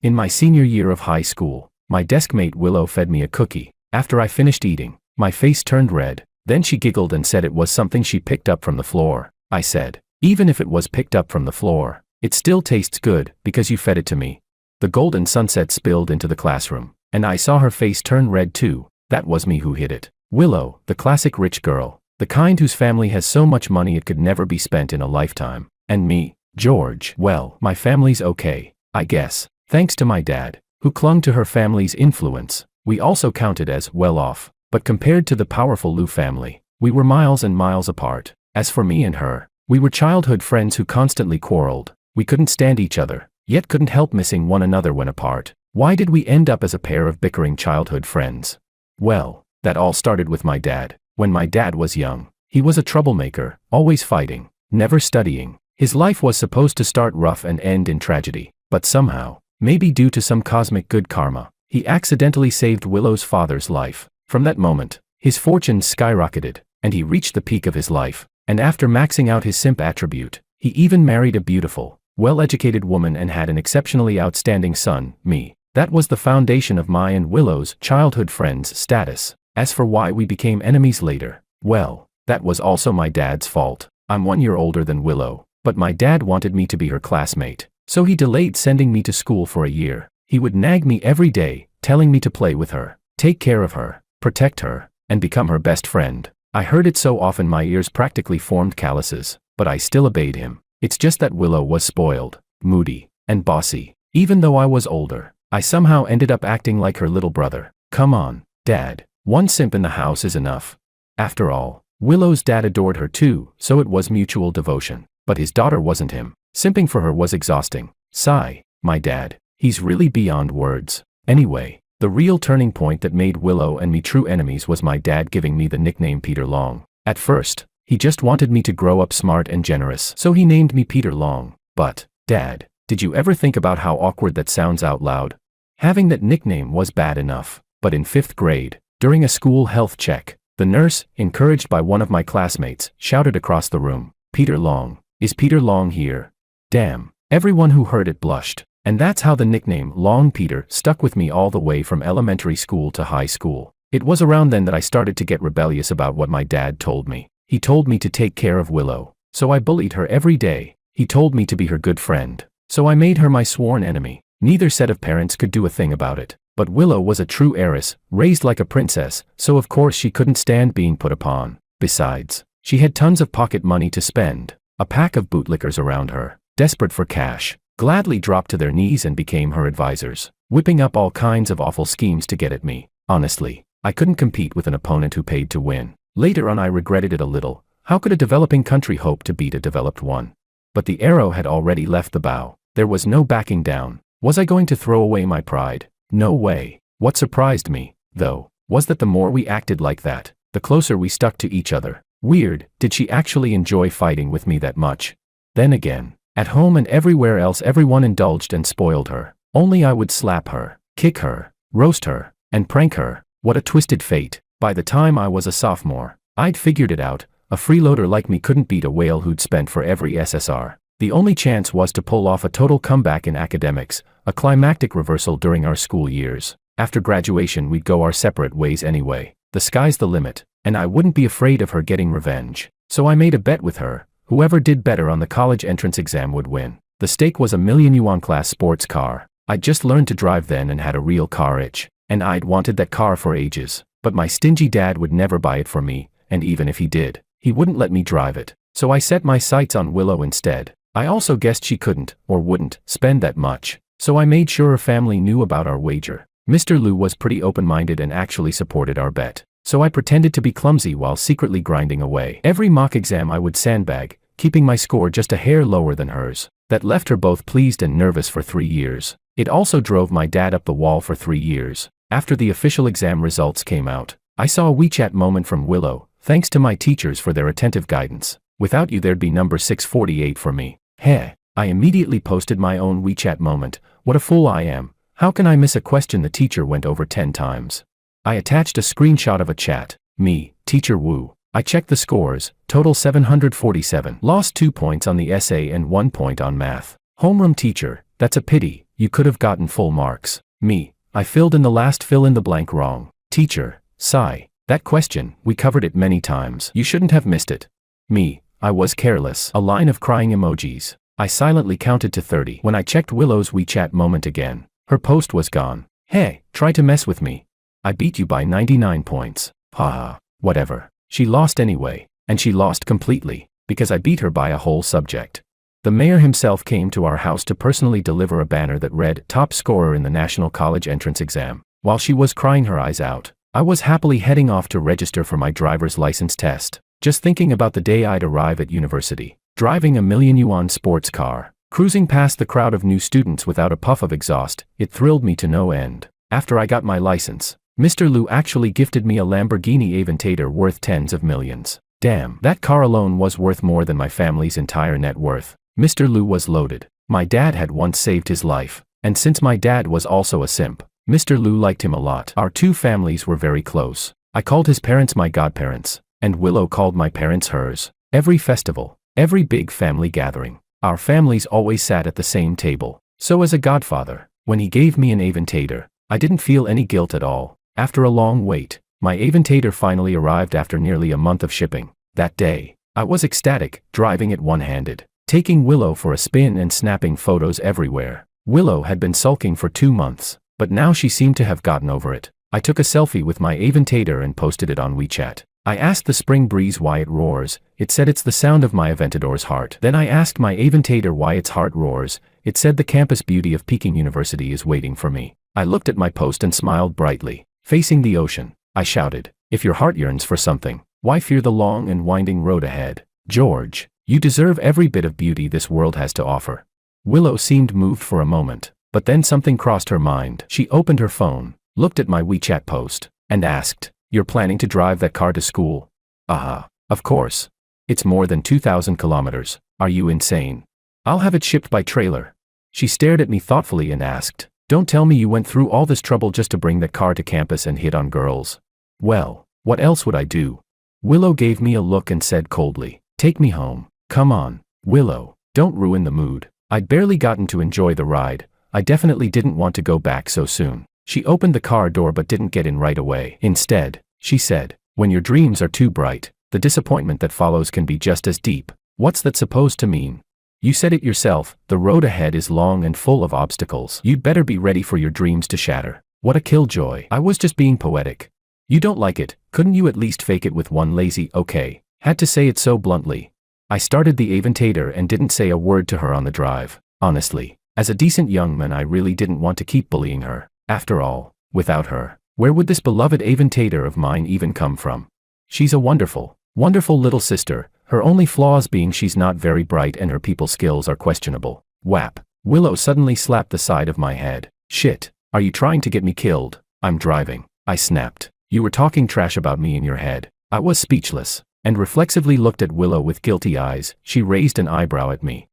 In my senior year of high school, my desk mate Willow fed me a cookie. After I finished eating, my face turned red. Then she giggled and said it was something she picked up from the floor. I said, even if it was picked up from the floor, it still tastes good because you fed it to me. The golden sunset spilled into the classroom, and I saw her face turn red too. That was me who hid it. Willow, the classic rich girl, the kind whose family has so much money it could never be spent in a lifetime. And me, George, well, my family's okay, I guess. Thanks to my dad, who clung to her family's influence, we also counted as well off. But compared to the powerful Lou family, we were miles and miles apart. As for me and her, we were childhood friends who constantly quarreled. We couldn't stand each other, yet couldn't help missing one another when apart. Why did we end up as a pair of bickering childhood friends? Well, that all started with my dad. When my dad was young, he was a troublemaker, always fighting, never studying. His life was supposed to start rough and end in tragedy, but somehow, maybe due to some cosmic good karma, he accidentally saved Willow's father's life. From that moment, his fortunes skyrocketed, and he reached the peak of his life. And after maxing out his simp attribute, he even married a beautiful, well-educated woman and had an exceptionally outstanding son, me. That was the foundation of my and Willow's childhood friends status. As for why we became enemies later, well, that was also my dad's fault. I'm 1 year older than Willow, but my dad wanted me to be her classmate, so he delayed sending me to school for a year. He would nag me every day, telling me to play with her, take care of her, protect her, and become her best friend. I heard it so often my ears practically formed calluses, but I still obeyed him. It's just that Willow was spoiled, moody, and bossy. Even though I was older, I somehow ended up acting like her little brother. Come on, Dad. One simp in the house is enough. After all, Willow's dad adored her too, so it was mutual devotion. But his daughter wasn't him. Simping for her was exhausting. Sigh, my dad. He's really beyond words. Anyway, the real turning point that made Willow and me true enemies was my dad giving me the nickname Peter Long. At first, he just wanted me to grow up smart and generous, so he named me Peter Long. But, Dad, did you ever think about how awkward that sounds out loud? Having that nickname was bad enough, but in 5th grade, during a school health check, the nurse, encouraged by one of my classmates, shouted across the room, "Peter Long, is Peter Long here?" Damn, everyone who heard it blushed. And that's how the nickname Long Peter stuck with me all the way from elementary school to high school. It was around then that I started to get rebellious about what my dad told me. He told me to take care of Willow, so I bullied her every day. He told me to be her good friend, so I made her my sworn enemy. Neither set of parents could do a thing about it. But Willow was a true heiress, raised like a princess, so of course she couldn't stand being put upon. Besides, she had tons of pocket money to spend. A pack of bootlickers around her, desperate for cash, gladly dropped to their knees and became her advisors, whipping up all kinds of awful schemes to get at me. Honestly, I couldn't compete with an opponent who paid to win. Later on I regretted it a little. How could a developing country hope to beat a developed one? But the arrow had already left the bow. There was no backing down. Was I going to throw away my pride? No way. What surprised me, though, was that the more we acted like that, the closer we stuck to each other. Weird, did she actually enjoy fighting with me that much? Then again, at home and everywhere else everyone indulged and spoiled her. Only I would slap her, kick her, roast her, and prank her. What a twisted fate. By the time I was a sophomore, I'd figured it out. A freeloader like me couldn't beat a whale who'd spent for every SSR. The only chance was to pull off a total comeback in academics, a climactic reversal during our school years. After graduation we'd go our separate ways anyway. The sky's the limit, and I wouldn't be afraid of her getting revenge. So I made a bet with her. Whoever did better on the college entrance exam would win. The stake was a $1,000,000 class sports car. I'd just learned to drive then and had a real car itch. And I'd wanted that car for ages. But my stingy dad would never buy it for me, and even if he did, he wouldn't let me drive it. So I set my sights on Willow instead. I also guessed she couldn't, or wouldn't, spend that much. So I made sure her family knew about our wager. Mr. Lou was pretty open-minded and actually supported our bet. So I pretended to be clumsy while secretly grinding away. Every mock exam I would sandbag, keeping my score just a hair lower than hers. That left her both pleased and nervous for 3 years. It also drove my dad up the wall for 3 years. After the official exam results came out, I saw a WeChat moment from Willow, thanks to my teachers for their attentive guidance. Without you there'd be number 648 for me. Heh. I immediately posted my own WeChat moment. What a fool I am. How can I miss a question the teacher went over 10 times? I attached a screenshot of a chat. Me, Teacher Wu. I checked the scores, total 747. Lost 2 points on the essay and 1 point on math. Homeroom teacher, that's a pity. You could have gotten full marks. Me. I filled in the last fill in the blank wrong. Teacher. Sigh. That question, we covered it many times. You shouldn't have missed it. Me. I was careless. A line of crying emojis. I silently counted to 30 when I checked Willow's WeChat moment again. Her post was gone. Hey, try to mess with me. I beat you by 99 points. Haha. Whatever. She lost anyway. And she lost completely, because I beat her by a whole subject. The mayor himself came to our house to personally deliver a banner that read, "Top scorer in the National College Entrance Exam." While she was crying her eyes out, I was happily heading off to register for my driver's license test, just thinking about the day I'd arrive at university, driving a million-yuan sports car, cruising past the crowd of new students without a puff of exhaust. It thrilled me to no end. After I got my license, Mr. Liu actually gifted me a Lamborghini Aventador worth tens of millions. Damn, that car alone was worth more than my family's entire net worth. Mr. Liu was loaded. My dad had once saved his life, and since my dad was also a simp, Mr. Liu liked him a lot. Our two families were very close. I called his parents my godparents, and Willow called my parents hers. Every festival, every big family gathering, our families always sat at the same table. So as a godfather, when he gave me an Aventador, I didn't feel any guilt at all. After a long wait, my Aventador finally arrived after nearly a month of shipping. That day, I was ecstatic, driving it one-handed, taking Willow for a spin and snapping photos everywhere. Willow had been sulking for 2 months, but now she seemed to have gotten over it. I took a selfie with my Aventador and posted it on WeChat. I asked the spring breeze why it roars. It said it's the sound of my Aventador's heart. Then I asked my Aventador why its heart roars. It said the campus beauty of Peking University is waiting for me. I looked at my post and smiled brightly. Facing the ocean, I shouted, "If your heart yearns for something, why fear the long and winding road ahead? George, you deserve every bit of beauty this world has to offer." Willow seemed moved for a moment, but then something crossed her mind. She opened her phone, looked at my WeChat post, and asked, "You're planning to drive that car to school?" Of course. It's more than 2,000 kilometers. Are you insane? I'll have it shipped by trailer. She stared at me thoughtfully and asked, "Don't tell me you went through all this trouble just to bring that car to campus and hit on girls." Well, what else would I do? Willow gave me a look and said coldly, "Take me home." Come on, Willow, don't ruin the mood. I'd barely gotten to enjoy the ride. I definitely didn't want to go back so soon. She opened the car door but didn't get in right away. Instead, she said, "When your dreams are too bright, the disappointment that follows can be just as deep." What's that supposed to mean? You said it yourself, the road ahead is long and full of obstacles. You'd better be ready for your dreams to shatter. What a killjoy. I was just being poetic. You don't like it, couldn't you at least fake it with one lazy okay? Had to say it so bluntly. I started the Aventador and didn't say a word to her on the drive. Honestly, as a decent young man I really didn't want to keep bullying her. After all, without her, where would this beloved Aventador of mine even come from? She's a wonderful, wonderful little sister, her only flaws being she's not very bright and her people skills are questionable. Whap. Willow suddenly slapped the side of my head. Shit, are you trying to get me killed? I'm driving. I snapped. You were talking trash about me in your head. I was speechless, and reflexively looked at Willow with guilty eyes. She raised an eyebrow at me.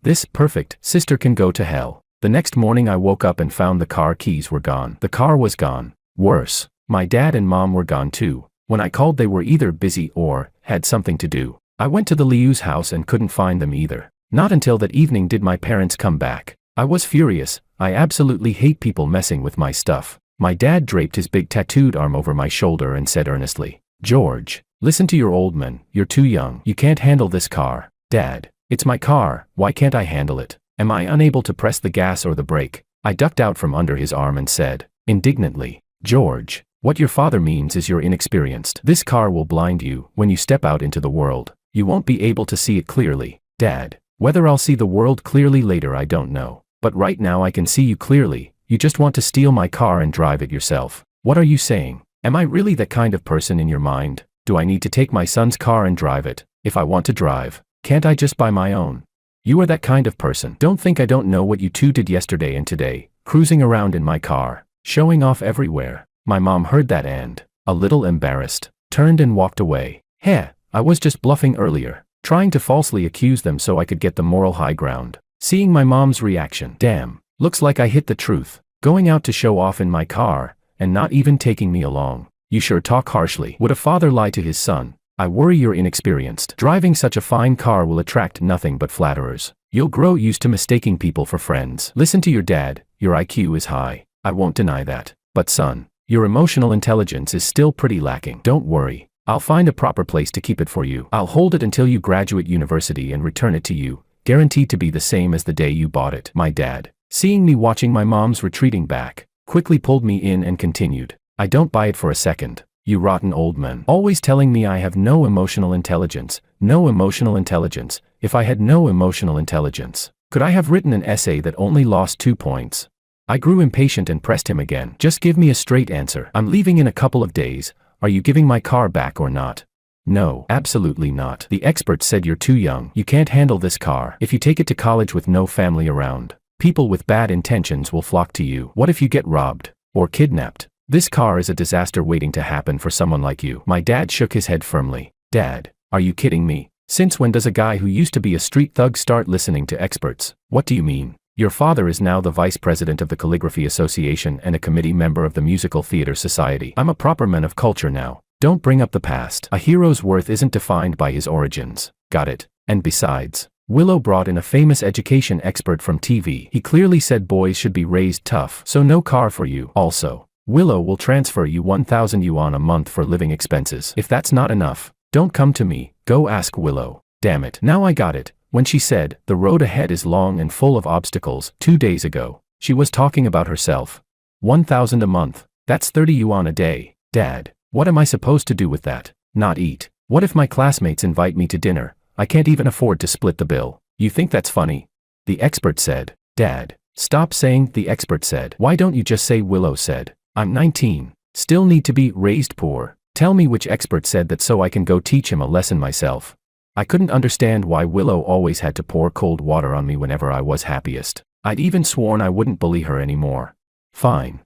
This perfect sister can go to hell. The next morning I woke up and found the car keys were gone. The car was gone. Worse, my dad and mom were gone too. When I called they were either busy or had something to do. I went to the Liu's house and couldn't find them either. Not until that evening did my parents come back. I was furious. I absolutely hate people messing with my stuff. My dad draped his big tattooed arm over my shoulder and said earnestly, "George, listen to your old man. You're too young. You can't handle this car." "Dad, it's my car. Why can't I handle it? Am I unable to press the gas or the brake?" I ducked out from under his arm and said, indignantly, "George, what your father means is you're inexperienced. This car will blind you. When you step out into the world, you won't be able to see it clearly." "Dad, whether I'll see the world clearly later I don't know. But right now I can see you clearly. You just want to steal my car and drive it yourself. What are you saying? Am I really that kind of person in your mind? Do I need to take my son's car and drive it? If I want to drive, can't I just buy my own? You are that kind of person. Don't think I don't know what you two did yesterday and today, cruising around in my car, showing off everywhere." My mom heard that and, a little embarrassed, turned and walked away. I was just bluffing earlier, trying to falsely accuse them so I could get the moral high ground. Seeing my mom's reaction, damn, looks like I hit the truth. Going out to show off in my car, and not even taking me along. You sure talk harshly. Would a father lie to his son? I worry you're inexperienced. Driving such a fine car will attract nothing but flatterers. You'll grow used to mistaking people for friends. Listen to your dad, your IQ is high. I won't deny that. But son, your emotional intelligence is still pretty lacking. Don't worry. I'll find a proper place to keep it for you. I'll hold it until you graduate university and return it to you, guaranteed to be the same as the day you bought it. My dad, seeing me watching my mom's retreating back, quickly pulled me in and continued. I don't buy it for a second. You rotten old man. Always telling me I have no emotional intelligence. No emotional intelligence. If I had no emotional intelligence, could I have written an essay that only lost 2 points? I grew impatient and pressed him again. Just give me a straight answer. I'm leaving in a couple of days. Are you giving my car back or not? No, absolutely not. The experts said you're too young. You can't handle this car. If you take it to college with no family around, people with bad intentions will flock to you. What if you get robbed or kidnapped? This car is a disaster waiting to happen for someone like you. My dad shook his head firmly. Dad, are you kidding me? Since when does a guy who used to be a street thug start listening to experts? What do you mean? Your father is now the vice president of the Calligraphy Association and a committee member of the Musical Theater Society. I'm a proper man of culture now. Don't bring up the past. A hero's worth isn't defined by his origins. Got it? And besides, Willow brought in a famous education expert from TV. He clearly said boys should be raised tough, so no car for you. Also, Willow will transfer you 1,000 yuan a month for living expenses. If that's not enough, don't come to me, go ask Willow. Damn it. Now I got it. When she said, the road ahead is long and full of obstacles, 2 days ago, she was talking about herself. 1,000 a month, that's 30 yuan a day. Dad, what am I supposed to do with that? Not eat. What if my classmates invite me to dinner? I can't even afford to split the bill. You think that's funny? The expert said. Dad, stop saying the expert said. Why don't you just say Willow said? I'm 19. Still need to be raised poor. Tell me which expert said that so I can go teach him a lesson myself. I couldn't understand why Willow always had to pour cold water on me whenever I was happiest. I'd even sworn I wouldn't bully her anymore. Fine.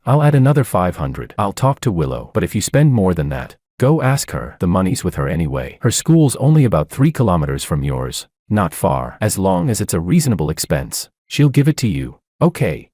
I'll add another 500. I'll talk to Willow. But if you spend more than that, go ask her. The money's with her anyway. Her school's only about 3 kilometers from yours. Not far. As long as it's a reasonable expense, she'll give it to you. Okay.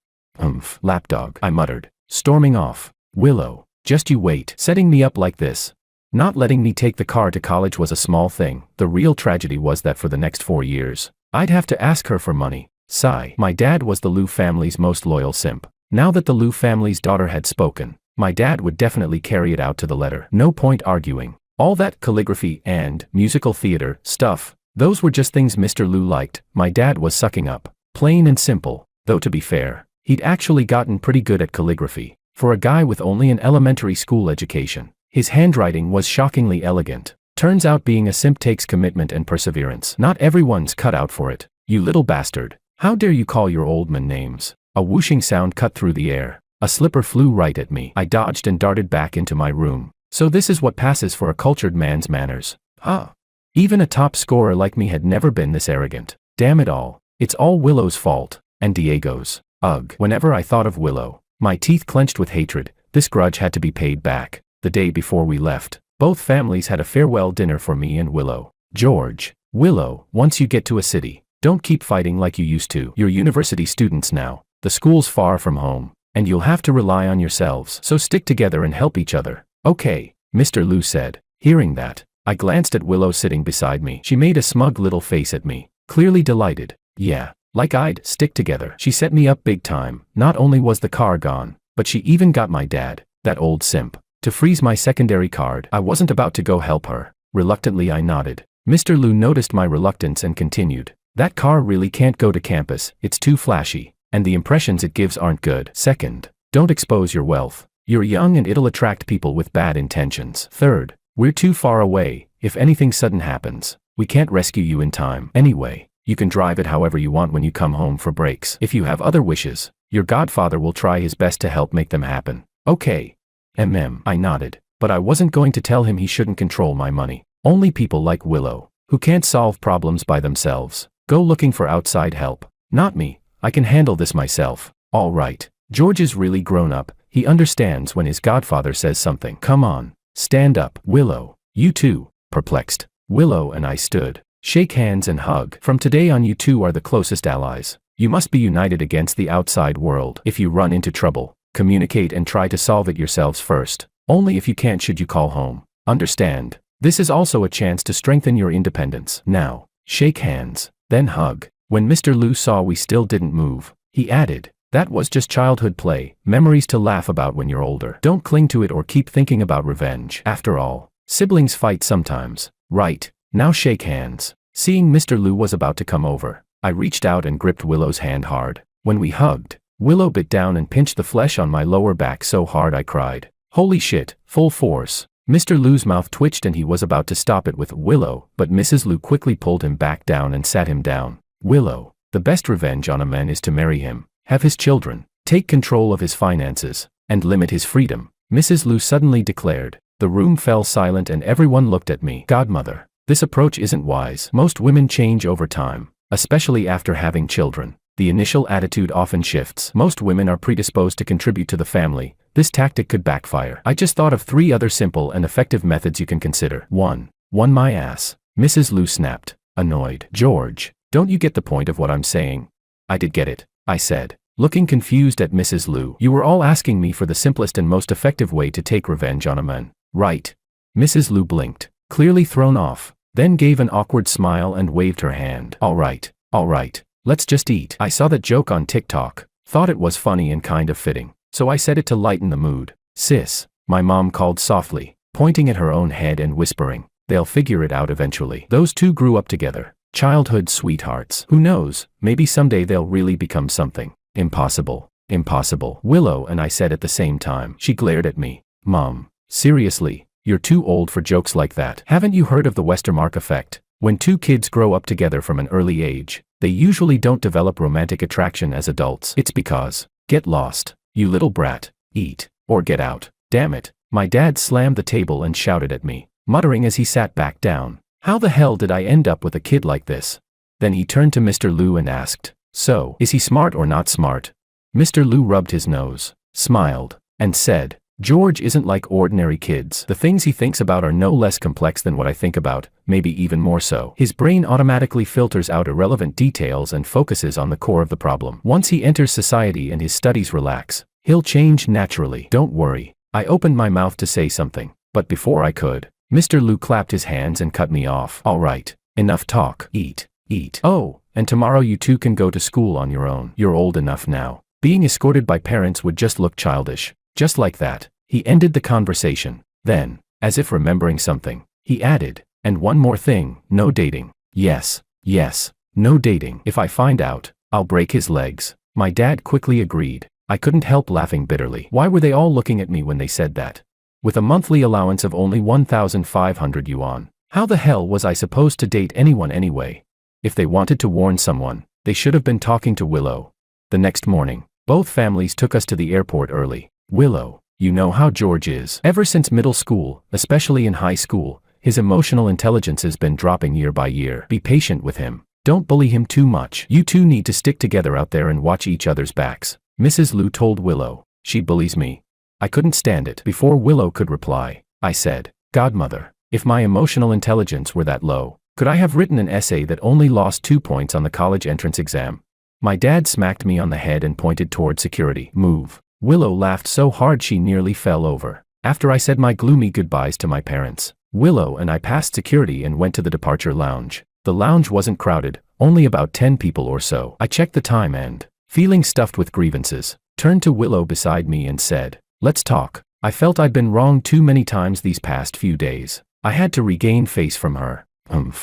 Lapdog, I muttered, storming off. Willow, just you wait. Setting me up like this. Not letting me take the car to college was a small thing. The real tragedy was that for the next 4 years, I'd have to ask her for money. Sigh. My dad was the Liu family's most loyal simp. Now that the Liu family's daughter had spoken, my dad would definitely carry it out to the letter. No point arguing. All that calligraphy and musical theater stuff, those were just things Mr. Liu liked. My dad was sucking up. Plain and simple. Though to be fair, he'd actually gotten pretty good at calligraphy. For a guy with only an elementary school education, his handwriting was shockingly elegant. Turns out being a simp takes commitment and perseverance. Not everyone's cut out for it. You little bastard. How dare you call your old man names? A whooshing sound cut through the air. A slipper flew right at me. I dodged and darted back into my room. So this is what passes for a cultured man's manners. Even a top scorer like me had never been this arrogant. Damn it all. It's all Willow's fault. And Diego's. Ugh. Whenever I thought of Willow, my teeth clenched with hatred. This grudge had to be paid back. The day before we left, both families had a farewell dinner for me and Willow. George, Willow, once you get to a city, don't keep fighting like you used to. You're university students now. The school's far from home, and you'll have to rely on yourselves. So stick together and help each other. Okay, Mr. Liu said. Hearing that, I glanced at Willow sitting beside me. She made a smug little face at me, clearly delighted. Yeah, like I'd stick together. She set me up big time. Not only was the car gone, but she even got my dad, that old simp, to freeze my secondary card. I wasn't about to go help her. Reluctantly I nodded. Mr. Liu noticed my reluctance and continued. That car really can't go to campus. It's too flashy, and the impressions it gives aren't good. Second, don't expose your wealth. You're young and it'll attract people with bad intentions. Third, we're too far away. If anything sudden happens, we can't rescue you in time. Anyway, you can drive it however you want when you come home for breaks. If you have other wishes, your godfather will try his best to help make them happen. Okay. I nodded, but I wasn't going to tell him he shouldn't control my money. Only people like Willow, who can't solve problems by themselves, go looking for outside help. Not me. I can handle this myself. All right. George is really grown up. He understands when his godfather says something. Come on. Stand up. Willow. You too. Perplexed, Willow and I stood. Shake hands and hug. From today on you two are the closest allies. You must be united against the outside world. If you run into trouble, communicate and try to solve it yourselves first. Only if you can't should you call home. Understand? This is also a chance to strengthen your independence. Now, shake hands. then hug. When Mr. Lu saw we still didn't move, he added, "That was just childhood play, memories to laugh about when you're older. Don't cling to it or keep thinking about revenge. After all, siblings fight sometimes, right? Now shake hands." Seeing Mr. Lu was about to come over, I reached out and gripped Willow's hand hard. When we hugged, Willow bit down and pinched the flesh on my lower back so hard I cried. Holy shit, full force. Mr. Lu's mouth twitched and he was about to stop it with Willow, but Mrs. Lu quickly pulled him back down and sat him down. Willow, the best revenge on a man is to marry him, have his children, take control of his finances, and limit his freedom, Mrs. Lu suddenly declared. The room fell silent and everyone looked at me. Godmother, this approach isn't wise. Most women change over time, especially after having children. The initial attitude often shifts. Most women are predisposed to contribute to the family. This tactic could backfire. I just thought of 3 other simple and effective methods you can consider. 1. My ass. Mrs. Lu snapped, annoyed. George, don't you get the point of what I'm saying? I did get it, I said, looking confused at Mrs. Lu. You were all asking me for the simplest and most effective way to take revenge on a man, right? Mrs. Lu blinked, clearly thrown off, then gave an awkward smile and waved her hand. All right. Let's just eat. I saw that joke on TikTok, thought it was funny and kind of fitting, so I said it to lighten the mood. Sis, my mom called softly, pointing at her own head and whispering, they'll figure it out eventually. Those two grew up together, childhood sweethearts. Who knows, maybe someday they'll really become something. Impossible. Willow and I said at the same time. She glared at me. Mom, seriously, you're too old for jokes like that. Haven't you heard of the Westermark effect? When 2 kids grow up together from an early age, they usually don't develop romantic attraction as adults. It's because, get lost, you little brat, eat, or get out. Damn it. My dad slammed the table and shouted at me, muttering as he sat back down. How the hell did I end up with a kid like this? Then he turned to Mr. Lu and asked, so, is he smart or not smart? Mr. Lu rubbed his nose, smiled, and said, George isn't like ordinary kids. The things he thinks about are no less complex than what I think about, maybe even more so. His brain automatically filters out irrelevant details and focuses on the core of the problem. Once he enters society and his studies relax, he'll change naturally. Don't worry. I opened my mouth to say something, but before I could, Mr. Lu clapped his hands and cut me off. All right, enough talk. Eat. Oh, and tomorrow you 2 can go to school on your own. You're old enough now. Being escorted by parents would just look childish. Just like that, he ended the conversation. Then, as if remembering something, he added, and one more thing, no dating. Yes, no dating. If I find out, I'll break his legs. My dad quickly agreed. I couldn't help laughing bitterly. Why were they all looking at me when they said that? With a monthly allowance of only 1,500 yuan, how the hell was I supposed to date anyone anyway? If they wanted to warn someone, they should have been talking to Willow. The next morning, both families took us to the airport early. Willow, you know how George is. Ever since middle school, especially in high school, his emotional intelligence has been dropping year by year. Be patient with him. Don't bully him too much. You 2 need to stick together out there and watch each other's backs. Mrs. Lu told Willow. She bullies me. I couldn't stand it. Before Willow could reply, I said, Godmother, if my emotional intelligence were that low, could I have written an essay that only lost 2 points on the college entrance exam? My dad smacked me on the head and pointed toward security. Move. Willow laughed so hard she nearly fell over. After I said my gloomy goodbyes to my parents, Willow and I passed security and went to the departure lounge. The lounge wasn't crowded, only about 10 people or so. I checked the time and, feeling stuffed with grievances, turned to Willow beside me and said, let's talk. I felt I'd been wrong too many times these past few days. I had to regain face from her.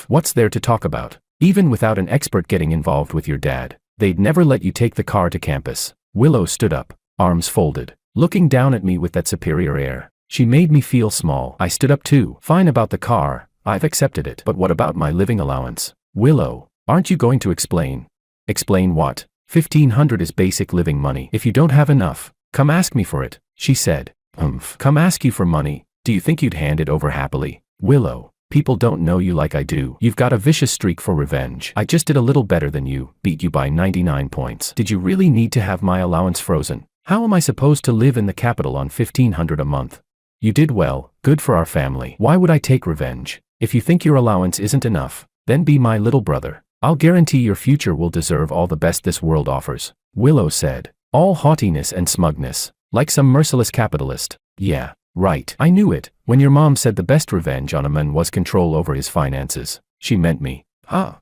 What's there to talk about? Even without an expert getting involved with your dad, they'd never let you take the car to campus. Willow stood up, arms folded, looking down at me with that superior air. She made me feel small. I stood up too. Fine about the car, I've accepted it. But what about my living allowance? Willow, aren't you going to explain? Explain what? 1,500 is basic living money. If you don't have enough, come ask me for it, she said. Come ask you for money? Do you think you'd hand it over happily? Willow, people don't know you like I do. You've got a vicious streak for revenge. I just did a little better than you, beat you by 99 points. Did you really need to have my allowance frozen? How am I supposed to live in the capital on 1,500 a month? You did well, good for our family. Why would I take revenge? If you think your allowance isn't enough, then be my little brother. I'll guarantee your future will deserve all the best this world offers. Willow said, all haughtiness and smugness, like some merciless capitalist. Yeah, right. I knew it. When your mom said the best revenge on a man was control over his finances, she meant me. Ha.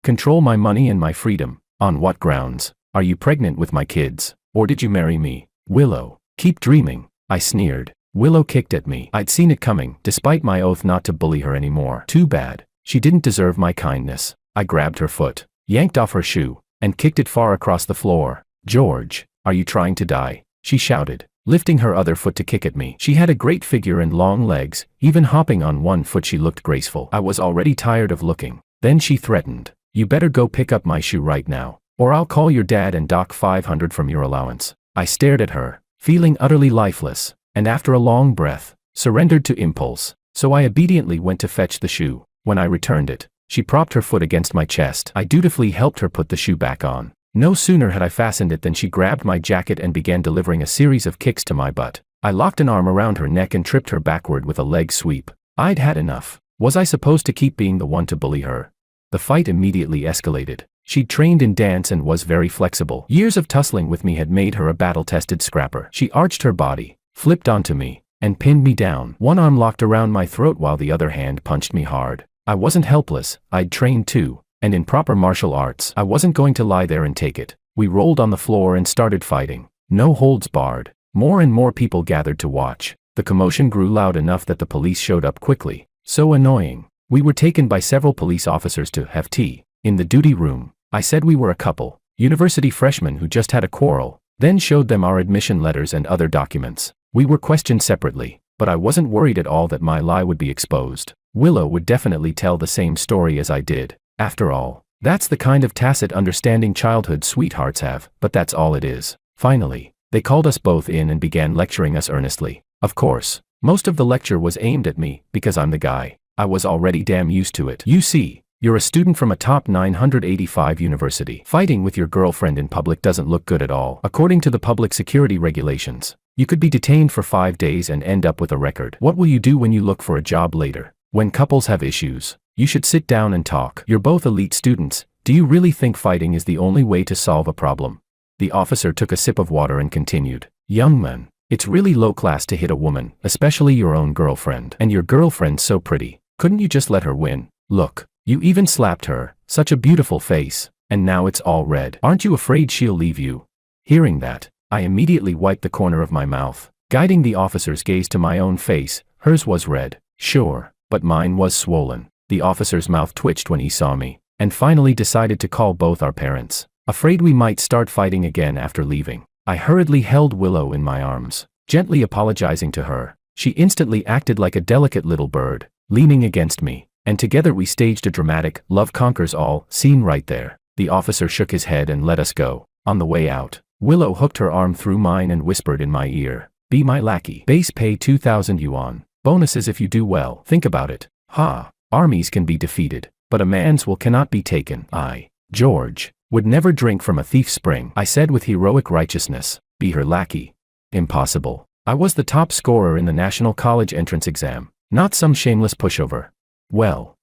Control my money and my freedom. On what grounds? Are you pregnant with my kids? Or did you marry me? Willow. Keep dreaming. I sneered. Willow kicked at me. I'd seen it coming, despite my oath not to bully her anymore. Too bad. She didn't deserve my kindness. I grabbed her foot, yanked off her shoe, and kicked it far across the floor. George, are you trying to die? She shouted, lifting her other foot to kick at me. She had a great figure and long legs, even hopping on one foot she looked graceful. I was already tired of looking. Then she threatened, you better go pick up my shoe right now, or I'll call your dad and dock $500 from your allowance. I stared at her, feeling utterly lifeless, and after a long breath, surrendered to impulse. So I obediently went to fetch the shoe. When I returned it, she propped her foot against my chest. I dutifully helped her put the shoe back on. No sooner had I fastened it than she grabbed my jacket and began delivering a series of kicks to my butt. I locked an arm around her neck and tripped her backward with a leg sweep. I'd had enough. Was I supposed to keep being the one to bully her? The fight immediately escalated. She'd trained in dance and was very flexible. Years of tussling with me had made her a battle-tested scrapper. She arched her body, flipped onto me, and pinned me down. One arm locked around my throat while the other hand punched me hard. I wasn't helpless. I'd trained too, and in proper martial arts. I wasn't going to lie there and take it. We rolled on the floor and started fighting. No holds barred. More and more people gathered to watch. The commotion grew loud enough that the police showed up quickly. So annoying. We were taken by several police officers to have tea. In the duty room, I said we were a couple, university freshmen who just had a quarrel, then showed them our admission letters and other documents. We were questioned separately, but I wasn't worried at all that my lie would be exposed. Willow would definitely tell the same story as I did. After all, that's the kind of tacit understanding childhood sweethearts have, but that's all it is. Finally, they called us both in and began lecturing us earnestly. Of course, most of the lecture was aimed at me, because I'm the guy. I was already damn used to it. You see, you're a student from a top 985 university. Fighting with your girlfriend in public doesn't look good at all. According to the public security regulations, you could be detained for 5 days and end up with a record. What will you do when you look for a job later? When couples have issues, you should sit down and talk. You're both elite students. Do you really think fighting is the only way to solve a problem? The officer took a sip of water and continued. Young man, it's really low class to hit a woman, especially your own girlfriend. And your girlfriend's so pretty. Couldn't you just let her win? Look, you even slapped her. Such a beautiful face. And now it's all red. Aren't you afraid she'll leave you? Hearing that, I immediately wiped the corner of my mouth, guiding the officer's gaze to my own face. Hers was red, sure, but mine was swollen. The officer's mouth twitched when he saw me, and finally decided to call both our parents. Afraid we might start fighting again after leaving, I hurriedly held Willow in my arms, gently apologizing to her. She instantly acted like a delicate little bird, leaning against me, and together we staged a dramatic "Love Conquers All" scene right there. The officer shook his head and let us go. On the way out, Willow hooked her arm through mine and whispered in my ear, "Be my lackey. Base pay 2,000 yuan. Bonuses if you do well. Think about it. Ha! Armies can be defeated, but a man's will cannot be taken. I, George, would never drink from a thief's spring," I said with heroic righteousness. Be her lackey? Impossible. I was the top scorer in the national college entrance exam, not some shameless pushover. Well,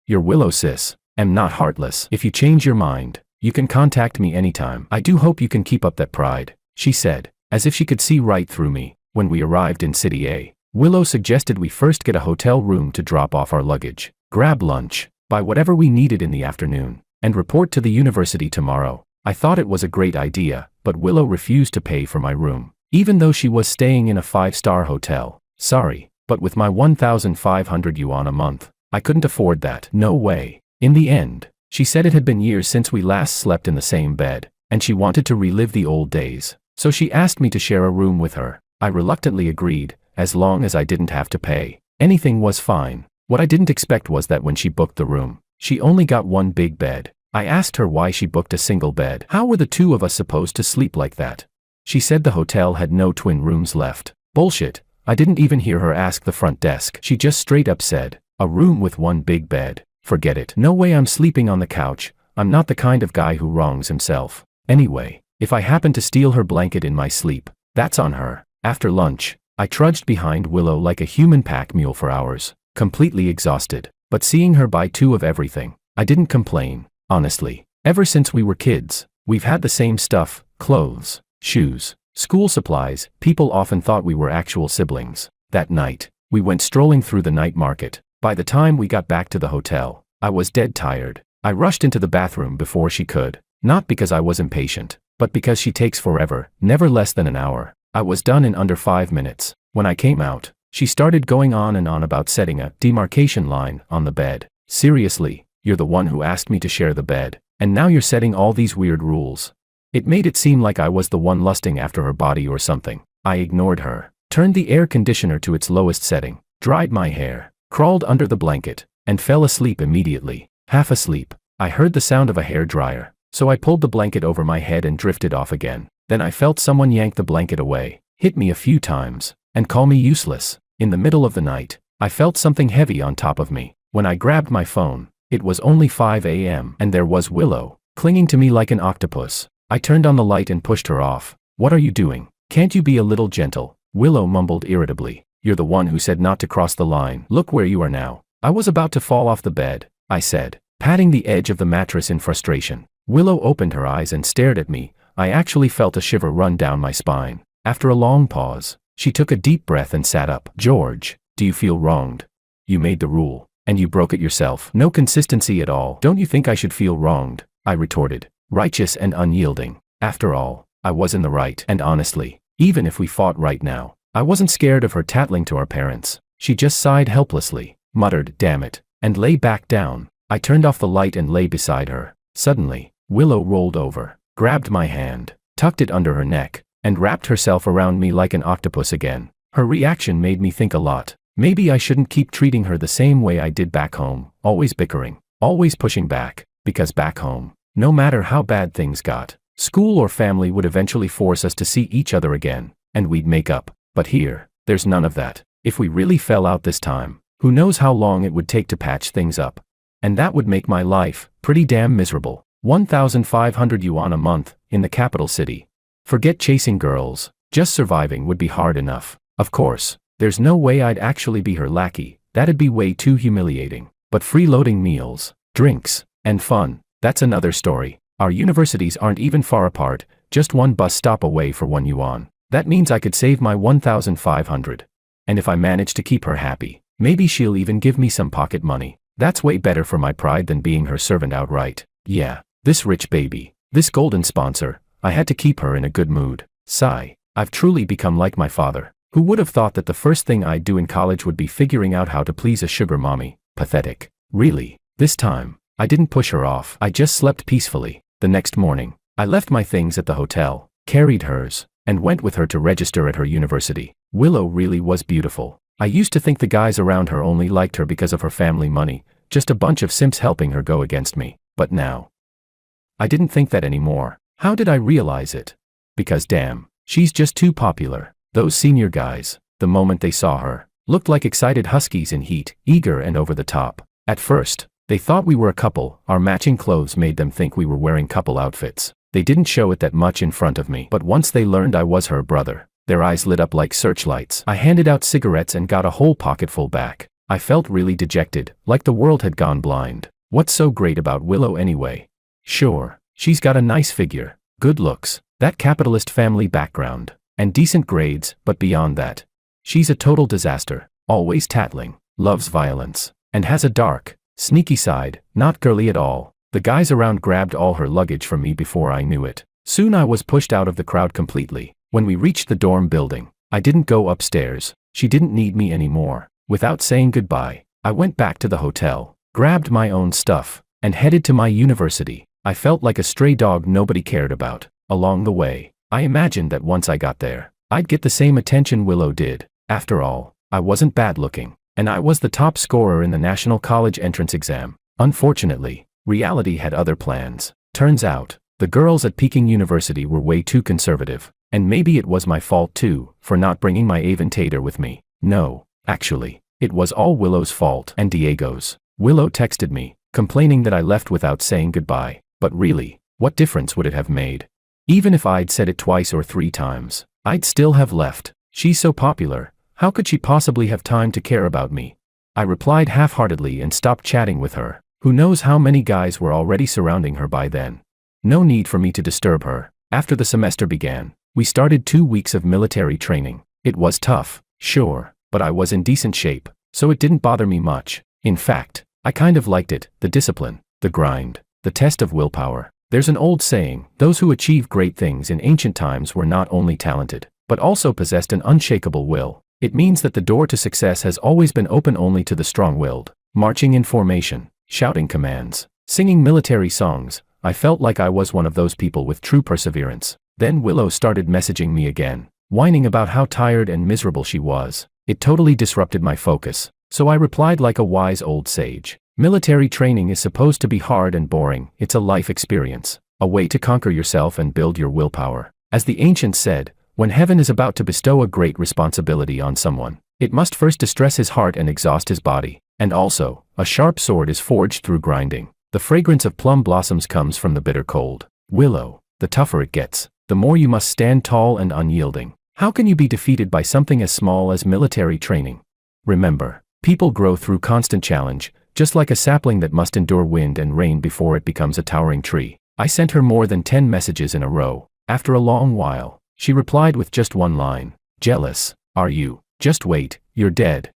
your Willow sis, am not heartless. If you change your mind, you can contact me anytime. I do hope you can keep up that pride, she said, as if she could see right through me. When we arrived in City A, Willow suggested we first get a hotel room to drop off our luggage, grab lunch, buy whatever we needed in the afternoon, and report to the university tomorrow. I thought it was a great idea, but Willow refused to pay for my room, even though she was staying in a 5-star hotel. Sorry, but with my 1,500 yuan a month, I couldn't afford that. No way. In the end, she said it had been years since we last slept in the same bed, and she wanted to relive the old days. So she asked me to share a room with her. I reluctantly agreed, as long as I didn't have to pay. Anything was fine. What I didn't expect was that when she booked the room, she only got one big bed. I asked her why she booked a single bed. How were the two of us supposed to sleep like that? She said the hotel had no twin rooms left. Bullshit. I didn't even hear her ask the front desk. She just straight up said, a room with one big bed. Forget it. No way I'm sleeping on the couch. I'm not the kind of guy who wrongs himself. Anyway, if I happen to steal her blanket in my sleep, that's on her. After lunch, I trudged behind Willow like a human pack mule for hours, completely exhausted. But seeing her buy 2 of everything, I didn't complain. Honestly, ever since we were kids, we've had the same stuff: clothes, shoes, school supplies. People often thought we were actual siblings. That night, we went strolling through the night market. By the time we got back to the hotel, I was dead tired. I rushed into the bathroom before she could. Not because I was impatient, but because she takes forever, never less than an hour. I was done in under 5 minutes. When I came out, she started going on and on about setting a demarcation line on the bed. Seriously, you're the one who asked me to share the bed, and now you're setting all these weird rules. It made it seem like I was the one lusting after her body or something. I ignored her, turned the air conditioner to its lowest setting, dried my hair, crawled under the blanket, and fell asleep immediately. Half asleep, I heard the sound of a hair dryer, so I pulled the blanket over my head and drifted off again. Then I felt someone yank the blanket away, hit me a few times, and call me useless. In the middle of the night, I felt something heavy on top of me. When I grabbed my phone, it was only 5 a.m. and there was Willow, clinging to me like an octopus. I turned on the light and pushed her off. "What are you doing? Can't you be a little gentle?" Willow mumbled irritably. "You're the one who said not to cross the line. Look where you are now." "I was about to fall off the bed," I said, patting the edge of the mattress in frustration. Willow opened her eyes and stared at me. I actually felt a shiver run down my spine. After a long pause, she took a deep breath and sat up. "George, do you feel wronged? You made the rule, and you broke it yourself. No consistency at all. Don't you think I should feel wronged?" I retorted, righteous and unyielding. After all, I was in the right, and honestly, even if we fought right now, I wasn't scared of her tattling to our parents. She just sighed helplessly, muttered, "Damn it," and lay back down. I turned off the light and lay beside her. Suddenly, Willow rolled over, grabbed my hand, tucked it under her neck, and wrapped herself around me like an octopus again. Her reaction made me think a lot. Maybe I shouldn't keep treating her the same way I did back home, always bickering, always pushing back, because back home, no matter how bad things got, school or family would eventually force us to see each other again, and we'd make up. But here, there's none of that. If we really fell out this time, who knows how long it would take to patch things up. And that would make my life pretty damn miserable. 1,500 yuan a month, in the capital city. Forget chasing girls, just surviving would be hard enough. Of course, there's no way I'd actually be her lackey, that'd be way too humiliating. But freeloading meals, drinks, and fun, that's another story. Our universities aren't even far apart, just one bus stop away for 1 yuan. That means I could save my 1,500. And if I manage to keep her happy, maybe she'll even give me some pocket money. That's way better for my pride than being her servant outright. Yeah, this rich baby, this golden sponsor, I had to keep her in a good mood. Sigh. I've truly become like my father. Who would have thought that the first thing I'd do in college would be figuring out how to please a sugar mommy? Pathetic. Really. This time, I didn't push her off. I just slept peacefully. The next morning, I left my things at the hotel, carried hers, and went with her to register at her university. Willow really was beautiful. I used to think the guys around her only liked her because of her family money, just a bunch of simps helping her go against me. But now, I didn't think that anymore. How did I realize it? Because damn, she's just too popular. Those senior guys, the moment they saw her, looked like excited huskies in heat, eager and over the top. At first, they thought we were a couple. Our matching clothes made them think we were wearing couple outfits. They didn't show it that much in front of me, but once they learned I was her brother, their eyes lit up like searchlights. I handed out cigarettes and got a whole pocketful back. I felt really dejected, like the world had gone blind. What's so great about Willow anyway? Sure, she's got a nice figure, good looks, that capitalist family background, and decent grades, but beyond that, she's a total disaster, always tattling, loves violence, and has a dark, sneaky side, not girly at all. The guys around grabbed all her luggage from me before I knew it. Soon I was pushed out of the crowd completely. When we reached the dorm building, I didn't go upstairs. She didn't need me anymore. Without saying goodbye, I went back to the hotel, grabbed my own stuff, and headed to my university. I felt like a stray dog nobody cared about. Along the way, I imagined that once I got there, I'd get the same attention Willow did. After all, I wasn't bad looking, and I was the top scorer in the national college entrance exam. Unfortunately, reality had other plans. Turns out, the girls at Peking University were way too conservative, and maybe it was my fault too, for not bringing my Aventator with me. No, actually, it was all Willow's fault and Diego's. Willow texted me, complaining that I left without saying goodbye, but really, what difference would it have made? Even if I'd said it twice or 3 times, I'd still have left. She's so popular, how could she possibly have time to care about me? I replied half-heartedly and stopped chatting with her. Who knows how many guys were already surrounding her by then. No need for me to disturb her. After the semester began, we started 2 weeks of military training. It was tough, sure, but I was in decent shape, so it didn't bother me much. In fact, I kind of liked it, the discipline. The grind. The test of willpower. There's an old saying, those who achieve great things in ancient times were not only talented, but also possessed an unshakable will. It means that the door to success has always been open only to the strong-willed. Marching in formation, shouting commands, singing military songs, I felt like I was one of those people with true perseverance. Then Willow started messaging me again, whining about how tired and miserable she was. It totally disrupted my focus, so I replied like a wise old sage. Military training is supposed to be hard and boring. It's a life experience, a way to conquer yourself and build your willpower. As the ancients said, when heaven is about to bestow a great responsibility on someone, it must first distress his heart and exhaust his body. And also, a sharp sword is forged through grinding. The fragrance of plum blossoms comes from the bitter cold. Willow, the tougher it gets, the more you must stand tall and unyielding. How can you be defeated by something as small as military training? Remember, people grow through constant challenge, just like a sapling that must endure wind and rain before it becomes a towering tree. I sent her more than 10 messages in a row. After a long while, she replied with just one line. Jealous, are you? Just wait, you're dead.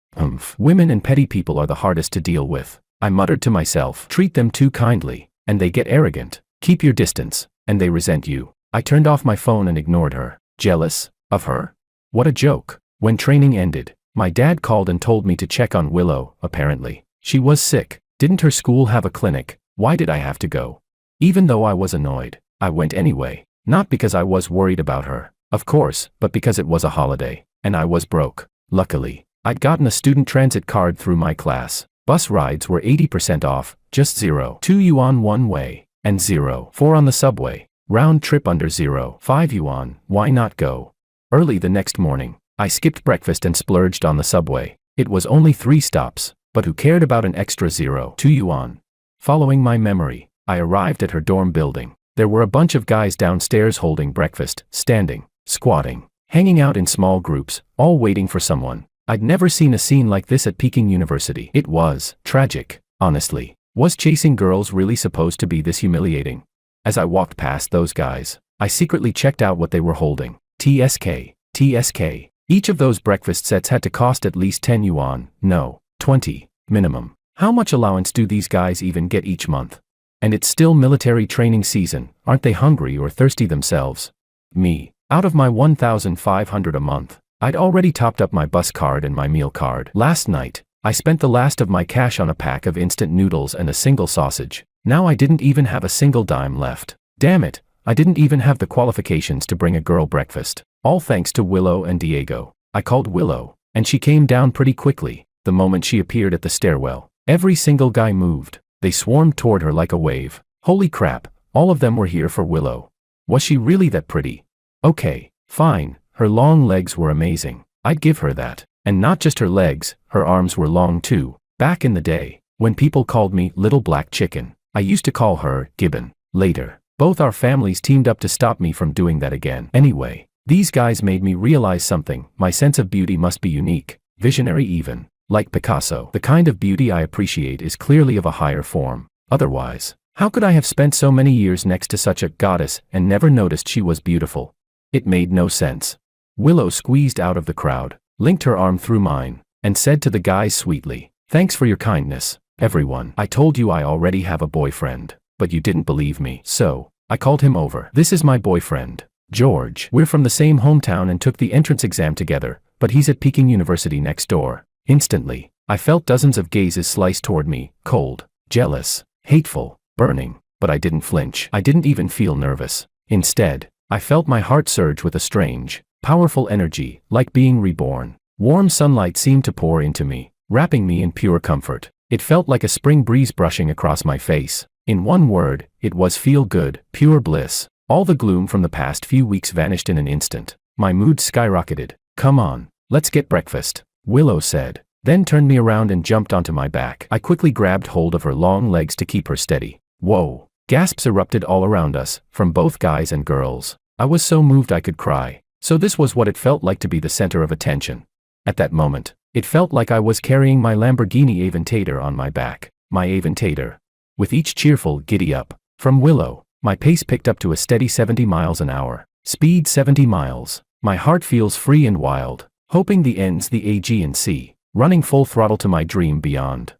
Women and petty people are the hardest to deal with. I muttered to myself, treat them too kindly, and they get arrogant. Keep your distance, and they resent you. I turned off my phone and ignored her. Jealous? Of her? What a joke. When training ended, my dad called and told me to check on Willow. Apparently, she was sick. Didn't her school have a clinic? Why did I have to go? Even though I was annoyed, I went anyway. Not because I was worried about her, of course, but because it was a holiday, and I was broke. Luckily, I'd gotten a student transit card through my class. Bus rides were 80% off, just 2 yuan one way, and 4 on the subway. Round trip under 5 yuan, why not go? Early the next morning, I skipped breakfast and splurged on the subway. It was only 3 stops, but who cared about an extra 2 yuan? Following my memory, I arrived at her dorm building. There were a bunch of guys downstairs holding breakfast, standing, squatting, hanging out in small groups, all waiting for someone. I'd never seen a scene like this at Peking University. It was tragic, honestly. Was chasing girls really supposed to be this humiliating? As I walked past those guys, I secretly checked out what they were holding. TSK. Each of those breakfast sets had to cost at least 10 yuan, no, 20, minimum. How much allowance do these guys even get each month? And it's still military training season, aren't they hungry or thirsty themselves? Me, out of my 1,500 a month, I'd already topped up my bus card and my meal card. Last night, I spent the last of my cash on a pack of instant noodles and a single sausage. Now I didn't even have a single dime left. Damn it, I didn't even have the qualifications to bring a girl breakfast. All thanks to Willow and Diego. I called Willow, and she came down pretty quickly. The moment she appeared at the stairwell, every single guy moved. They swarmed toward her like a wave. Holy crap, all of them were here for Willow. Was she really that pretty? Okay, fine, her long legs were amazing. I'd give her that. And not just her legs, her arms were long too. Back in the day, when people called me Little Black Chicken, I used to call her Gibbon. Later, both our families teamed up to stop me from doing that again. Anyway, these guys made me realize something. My sense of beauty must be unique, visionary even. Like Picasso, the kind of beauty I appreciate is clearly of a higher form. Otherwise, how could I have spent so many years next to such a goddess and never noticed she was beautiful? It made no sense. Willow squeezed out of the crowd, linked her arm through mine, and said to the guys sweetly, "Thanks for your kindness, everyone. I told you I already have a boyfriend, but you didn't believe me. So, I called him over. This is my boyfriend, George. We're from the same hometown and took the entrance exam together, but he's at Peking University next door." Instantly, I felt dozens of gazes slice toward me, cold, jealous, hateful, burning, but I didn't flinch. I didn't even feel nervous. Instead, I felt my heart surge with a strange, powerful energy, like being reborn. Warm sunlight seemed to pour into me, wrapping me in pure comfort. It felt like a spring breeze brushing across my face. In one word, it was feel good, pure bliss. All the gloom from the past few weeks vanished in an instant. My mood skyrocketed. "Come on, let's get breakfast," Willow said, then turned me around and jumped onto my back. I quickly grabbed hold of her long legs to keep her steady. Whoa! Gasps erupted all around us, from both guys and girls. I was so moved I could cry. So this was what it felt like to be the center of attention. At that moment, it felt like I was carrying my Lamborghini Aventador on my back. My Aventador. With each cheerful giddy up from Willow, my pace picked up to a steady 70 miles an hour. Speed 70 miles. My heart feels free and wild. Hoping the ends the Aegean Sea, running full throttle to my dream beyond.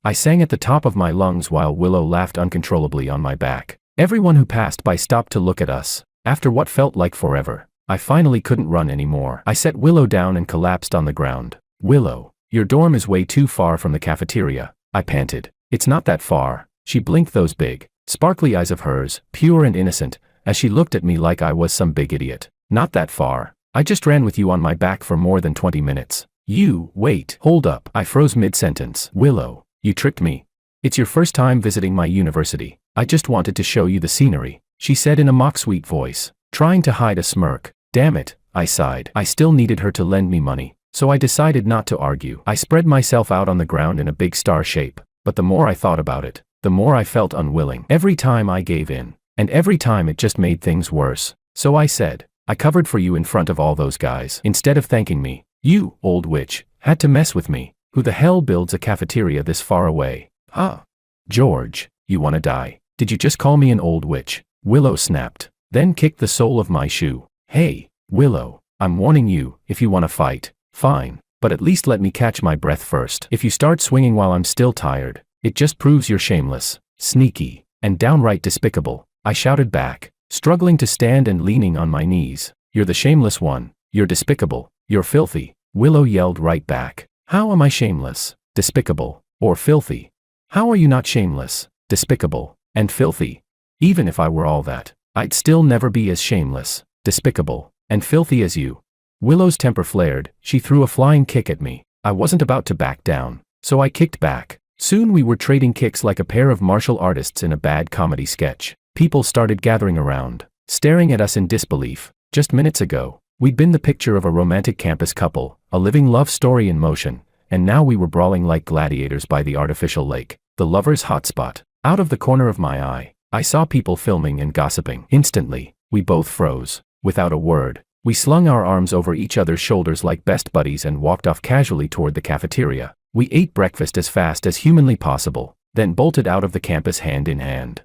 I sang at the top of my lungs while Willow laughed uncontrollably on my back. Everyone who passed by stopped to look at us. After what felt like forever, I finally couldn't run anymore. I set Willow down and collapsed on the ground. Willow, your dorm is way too far from the cafeteria, I panted. It's not that far. She blinked those big, sparkly eyes of hers, pure and innocent, as she looked at me like I was some big idiot. Not that far. I just ran with you on my back for more than 20 minutes. Wait, hold up. I froze mid-sentence. Willow, you tricked me. It's your first time visiting my university. I just wanted to show you the scenery, she said in a mock-sweet voice, trying to hide a smirk. Damn it, I sighed. I still needed her to lend me money, so I decided not to argue. I spread myself out on the ground in a big star shape, but the more I thought about it, the more I felt unwilling. Every time I gave in, and every time it just made things worse. So I said, I covered for you in front of all those guys. Instead of thanking me, you, old witch, had to mess with me. Who the hell builds a cafeteria this far away? Huh? George, you wanna die? Did you just call me an old witch? Willow snapped, then kicked the sole of my shoe. Hey, Willow, I'm warning you, if you wanna fight, fine, but at least let me catch my breath first. If you start swinging while I'm still tired, it just proves you're shameless, sneaky, and downright despicable, I shouted back, struggling to stand and leaning on my knees. You're the shameless one, you're despicable, you're filthy, Willow yelled right back. How am I shameless, despicable, or filthy? How are you not shameless, despicable, and filthy? Even if I were all that, I'd still never be as shameless, despicable, and filthy as you. Willow's temper flared. She threw a flying kick at me. I wasn't about to back down, so I kicked back. Soon we were trading kicks like a pair of martial artists in a bad comedy sketch. People started gathering around, staring at us in disbelief. Just minutes ago, we'd been the picture of a romantic campus couple, a living love story in motion, and now we were brawling like gladiators by the artificial lake, the lovers' hotspot. Out of the corner of my eye, I saw people filming and gossiping. Instantly, we both froze. Without a word, we slung our arms over each other's shoulders like best buddies and walked off casually toward the cafeteria. We ate breakfast as fast as humanly possible, then bolted out of the campus hand in hand.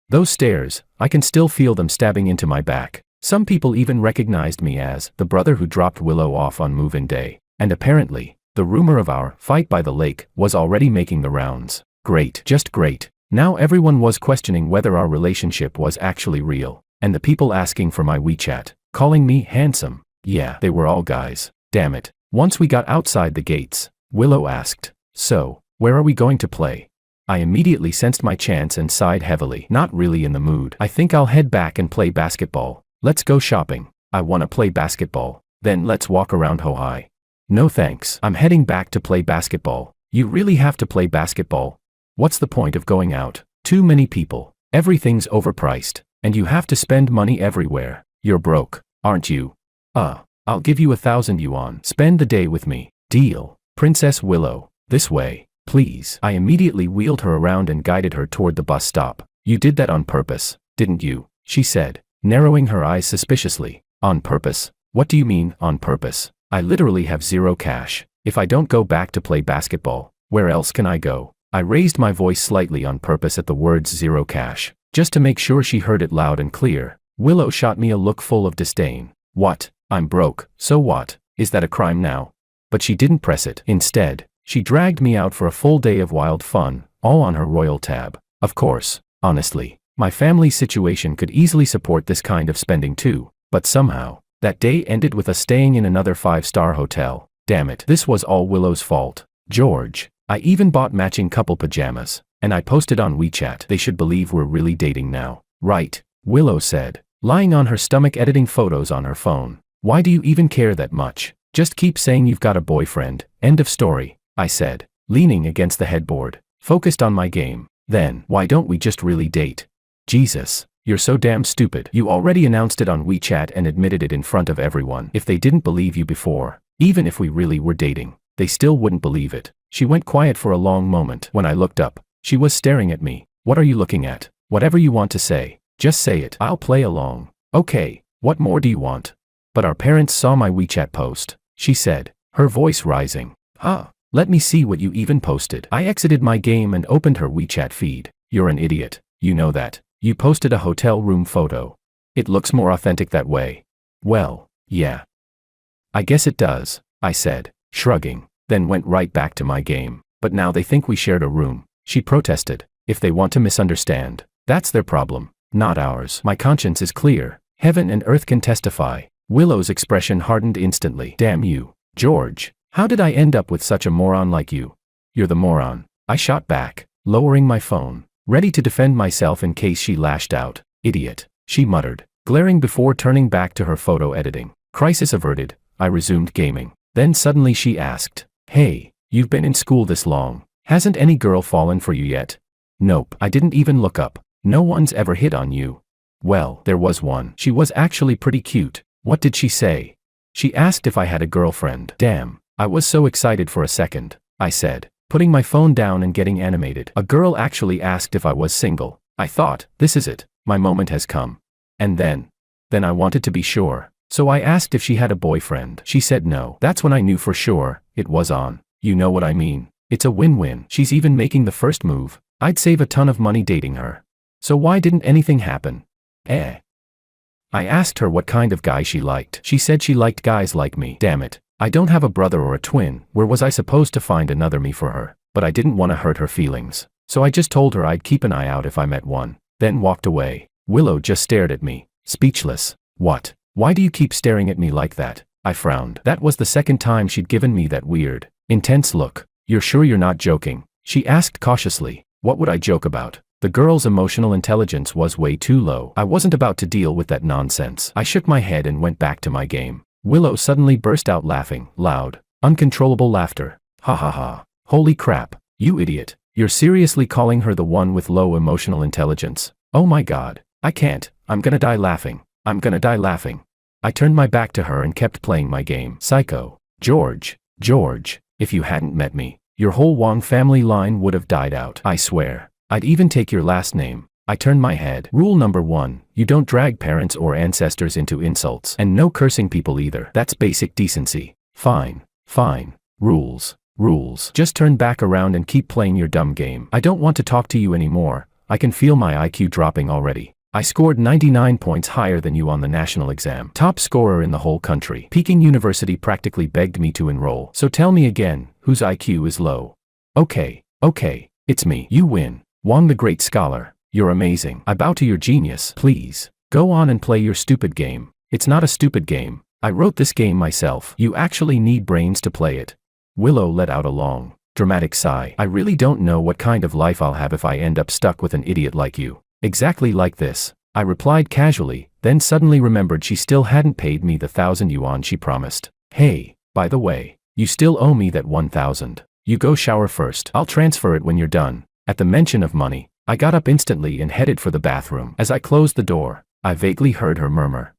Those stairs, I can still feel them stabbing into my back. Some people even recognized me as the brother who dropped Willow off on move-in day, and apparently, the rumor of our fight by the lake was already making the rounds. Great, just great. Now everyone was questioning whether our relationship was actually real, and the people asking for my WeChat, calling me handsome. Yeah, they were all guys. Damn it. Once we got outside the gates, Willow asked, so, where are we going to play? I immediately sensed my chance and sighed heavily. Not really in the mood. I think I'll head back and play basketball. Let's go shopping. I wanna play basketball. Then let's walk around Hohai. No thanks. I'm heading back to play basketball. You really have to play basketball? What's the point of going out? Too many people. Everything's overpriced, and you have to spend money everywhere. You're broke, aren't you? I'll give you 1,000 yuan. Spend the day with me. Deal. Princess Willow, this way, please. I immediately wheeled her around and guided her toward the bus stop. You did that on purpose, didn't you? She said, narrowing her eyes suspiciously. On purpose? What do you mean, on purpose? I literally have zero cash. If I don't go back to play basketball, where else can I go? I raised my voice slightly on purpose at the words zero cash, just to make sure she heard it loud and clear. Willow shot me a look full of disdain. What? I'm broke, so what? Is that a crime now? But she didn't press it. Instead, she dragged me out for a full day of wild fun, all on her royal tab. Of course, honestly, my family's situation could easily support this kind of spending too, but somehow, that day ended with us staying in another 5-star hotel. Damn it, this was all Willow's fault. George, I even bought matching couple pajamas, and I posted on WeChat. They should believe we're really dating now. Right, Willow said, lying on her stomach editing photos on her phone. Why do you even care that much? Just keep saying you've got a boyfriend. End of story, I said, leaning against the headboard, focused on my game. Then, why don't we just really date? Jesus, you're so damn stupid. You already announced it on WeChat and admitted it in front of everyone. If they didn't believe you before, even if we really were dating, they still wouldn't believe it. She went quiet for a long moment. When I looked up, she was staring at me. What are you looking at? Whatever you want to say, just say it. I'll play along. Okay, what more do you want? But our parents saw my WeChat post, she said, her voice rising. Let me see what you even posted. I exited my game and opened her WeChat feed. You're an idiot. You know that. You posted a hotel room photo. It looks more authentic that way. Well, yeah. I guess it does, I said, shrugging, then went right back to my game. But now they think we shared a room, she protested. If they want to misunderstand, that's their problem, not ours. My conscience is clear. Heaven and earth can testify. Willow's expression hardened instantly. Damn you, George. How did I end up with such a moron like you? You're the moron, I shot back, lowering my phone, ready to defend myself in case she lashed out. Idiot, she muttered, glaring before turning back to her photo editing. Crisis averted, I resumed gaming. Then suddenly she asked, "Hey, you've been in school this long. Hasn't any girl fallen for you yet?" Nope, I didn't even look up. No one's ever hit on you. Well, there was one. She was actually pretty cute. What did she say? She asked if I had a girlfriend. Damn, I was so excited for a second, I said, putting my phone down and getting animated. A girl actually asked if I was single. I thought, this is it, my moment has come. And then I wanted to be sure. So I asked if she had a boyfriend. She said no. That's when I knew for sure, it was on. You know what I mean. It's a win-win. She's even making the first move. I'd save a ton of money dating her. So why didn't anything happen? I asked her what kind of guy she liked. She said she liked guys like me. Damn it. I don't have a brother or a twin. Where was I supposed to find another me for her? But I didn't want to hurt her feelings. So I just told her I'd keep an eye out if I met one. Then walked away. Willow just stared at me, speechless. What? Why do you keep staring at me like that? I frowned. That was the second time she'd given me that weird, intense look. You're sure you're not joking? She asked cautiously. What would I joke about? The girl's emotional intelligence was way too low. I wasn't about to deal with that nonsense. I shook my head and went back to my game. Willow suddenly burst out laughing, loud, uncontrollable laughter. Ha ha ha. Holy crap, you idiot. You're seriously calling her the one with low emotional intelligence? Oh my god. I can't. I'm gonna die laughing. I'm gonna die laughing. I turned my back to her and kept playing my game. Psycho. George, if you hadn't met me, your whole Wong family line would have died out. I swear. I'd even take your last name. I turned my head. Rule number 1, you don't drag parents or ancestors into insults. And no cursing people either. That's basic decency. Fine. Rules. Just turn back around and keep playing your dumb game. I don't want to talk to you anymore. I can feel my IQ dropping already. I scored 99 points higher than you on the national exam. Top scorer in the whole country. Peking University practically begged me to enroll. So tell me again, whose IQ is low? Okay, it's me. You win. Wong the great scholar. You're amazing. I bow to your genius. Please, go on and play your stupid game. It's not a stupid game. I wrote this game myself. You actually need brains to play it. Willow let out a long, dramatic sigh. I really don't know what kind of life I'll have if I end up stuck with an idiot like you. Exactly like this, I replied casually, then suddenly remembered she still hadn't paid me the 1,000 yuan she promised. Hey, by the way, you still owe me that 1,000. You go shower first. I'll transfer it when you're done. At the mention of money, I got up instantly and headed for the bathroom. As I closed the door, I vaguely heard her murmur,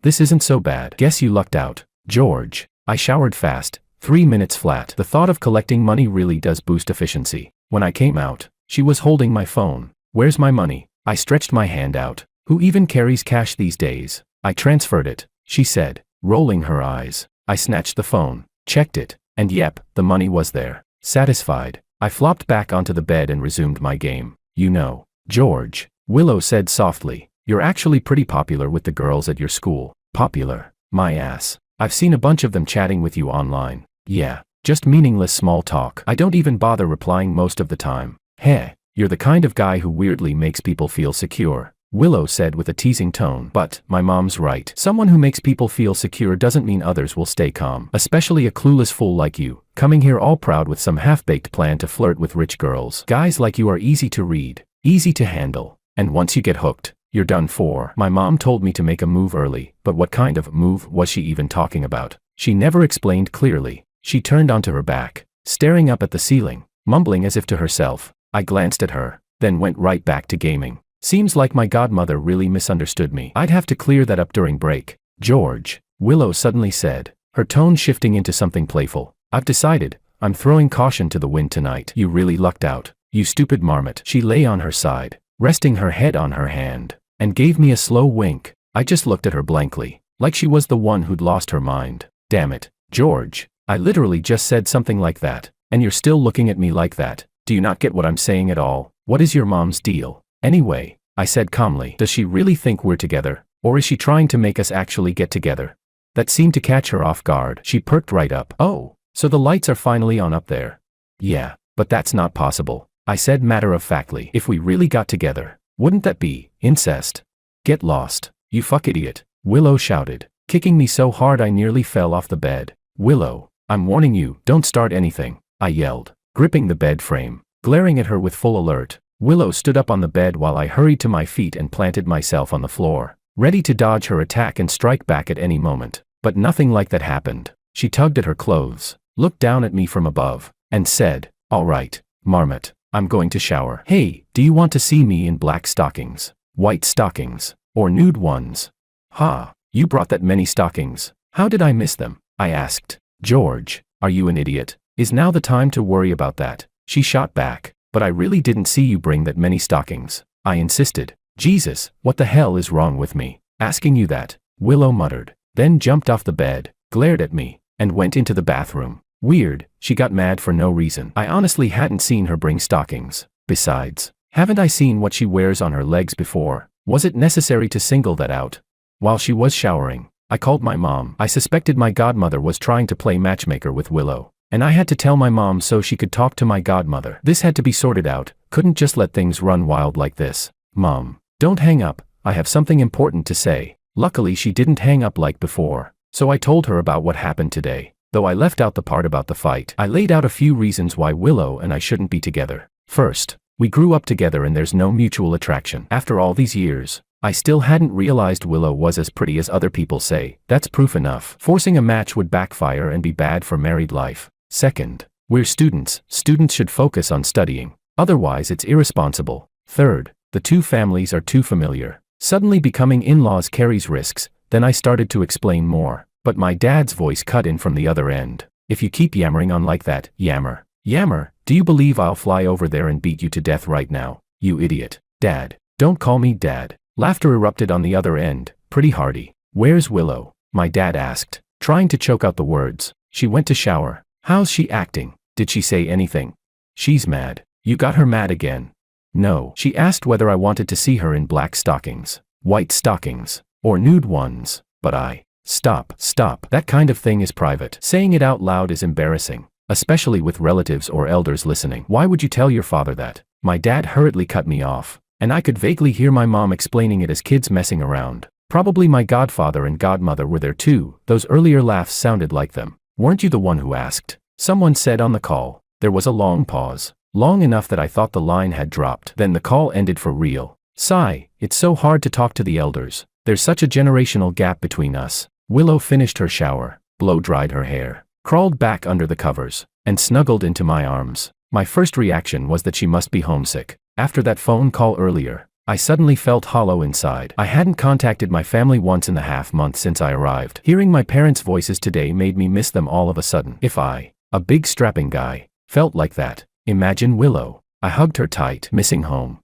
this isn't so bad. Guess you lucked out, George. I showered fast, 3 minutes flat. The thought of collecting money really does boost efficiency. When I came out, she was holding my phone. Where's my money? I stretched my hand out. Who even carries cash these days? I transferred it, she said, rolling her eyes. I snatched the phone, checked it, and yep, the money was there. Satisfied, I flopped back onto the bed and resumed my game. You know, George, Willow said softly, you're actually pretty popular with the girls at your school. Popular? My ass. I've seen a bunch of them chatting with you online. Yeah, just meaningless small talk. I don't even bother replying most of the time. Heh. You're the kind of guy who weirdly makes people feel secure, Willow said with a teasing tone. But, my mom's right. Someone who makes people feel secure doesn't mean others will stay calm. Especially a clueless fool like you, coming here all proud with some half-baked plan to flirt with rich girls. Guys like you are easy to read, easy to handle, and once you get hooked, you're done for. My mom told me to make a move early, but what kind of move was she even talking about? She never explained clearly. She turned onto her back, staring up at the ceiling, mumbling as if to herself. I glanced at her, then went right back to gaming. Seems like my godmother really misunderstood me. I'd have to clear that up during break. George, Willow suddenly said, her tone shifting into something playful. I've decided, I'm throwing caution to the wind tonight. You really lucked out, you stupid marmot. She lay on her side, resting her head on her hand, and gave me a slow wink. I just looked at her blankly, like she was the one who'd lost her mind. Damn it, George, I literally just said something like that, and you're still looking at me like that. Do you not get what I'm saying at all? What is your mom's deal? Anyway, I said calmly, does she really think we're together? Or is she trying to make us actually get together? That seemed to catch her off guard. She perked right up. Oh, so the lights are finally on up there. Yeah, But that's not possible, I said matter-of-factly. If we really got together, wouldn't that be incest? Get lost, you fuck idiot, Willow shouted, kicking me so hard I nearly fell off the bed. Willow, I'm warning you, don't start anything, I yelled, gripping the bed frame, glaring at her with full alert. Willow stood up on the bed while I hurried to my feet and planted myself on the floor, ready to dodge her attack and strike back at any moment. But nothing like that happened. She tugged at her clothes, looked down at me from above, and said, "All right, Marmot, I'm going to shower. Hey, do you want to see me in black stockings, white stockings, or nude ones?" "Ha, you brought that many stockings. How did I miss them?" I asked. "George, are you an idiot? Is now the time to worry about that?" She shot back, "But I really didn't see you bring that many stockings," I insisted. "Jesus, what the hell is wrong with me, asking you that?" Willow muttered, then jumped off the bed, glared at me, and went into the bathroom. Weird, she got mad for no reason. I honestly hadn't seen her bring stockings. Besides, haven't I seen what she wears on her legs before? Was it necessary to single that out? While she was showering, I called my mom. I suspected my godmother was trying to play matchmaker with Willow, and I had to tell my mom so she could talk to my godmother. This had to be sorted out, couldn't just let things run wild like this. "Mom, don't hang up, I have something important to say." Luckily she didn't hang up like before, so I told her about what happened today, though I left out the part about the fight. I laid out a few reasons why Willow and I shouldn't be together. First, we grew up together and there's no mutual attraction. After all these years, I still hadn't realized Willow was as pretty as other people say. That's proof enough. Forcing a match would backfire and be bad for married life. Second, we're students. Students should focus on studying. Otherwise it's irresponsible. Third, the two families are too familiar. Suddenly becoming in-laws carries risks. Then I started to explain more, but my dad's voice cut in from the other end. "If you keep yammering on like that, yammer. Yammer, do you believe I'll fly over there and beat you to death right now, you idiot?" "Dad, don't call me Dad." Laughter erupted on the other end, pretty hearty. "Where's Willow?" my dad asked, trying to choke out the words. "She went to shower." "How's she acting? Did she say anything?" "She's mad." "You got her mad again?" "No, she asked whether I wanted to see her in black stockings, white stockings, or nude ones, but I..." Stop, that kind of thing is private. Saying it out loud is embarrassing, especially with relatives or elders listening. "Why would you tell your father that?" My dad hurriedly cut me off, and I could vaguely hear my mom explaining it as kids messing around. Probably my godfather and godmother were there too. Those earlier laughs sounded like them. "Weren't you the one who asked?" someone said on the call. There was a long pause. Long enough that I thought the line had dropped. Then the call ended for real. Sigh, it's so hard to talk to the elders. There's such a generational gap between us. Willow finished her shower, blow-dried her hair, crawled back under the covers, and snuggled into my arms. My first reaction was that she must be homesick. After that phone call earlier, I suddenly felt hollow inside. I hadn't contacted my family once in a half month since I arrived. Hearing my parents' voices today made me miss them all of a sudden. If I, a big strapping guy, felt like that, imagine Willow. I hugged her tight. "Missing home?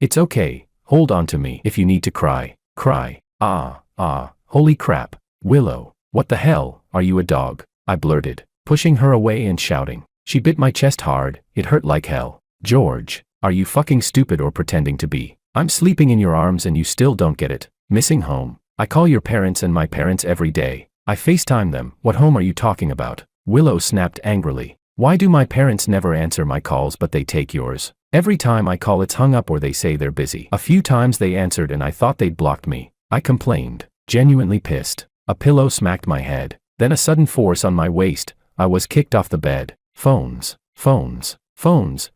It's okay, hold on to me. If you need to cry, cry." Holy crap. "Willow, what the hell, are you a dog?" I blurted, pushing her away and shouting. She bit my chest hard, it hurt like hell. "George, are you fucking stupid or pretending to be? I'm sleeping in your arms and you still don't get it. Missing home? I call your parents and my parents every day. I FaceTime them. What home are you talking about?" Willow snapped angrily. "Why do my parents never answer my calls but they take yours? Every time I call it's hung up or they say they're busy." A few times they answered and I thought they'd blocked me. I complained, genuinely pissed. A pillow smacked my head, then a sudden force on my waist. I was kicked off the bed. Phones.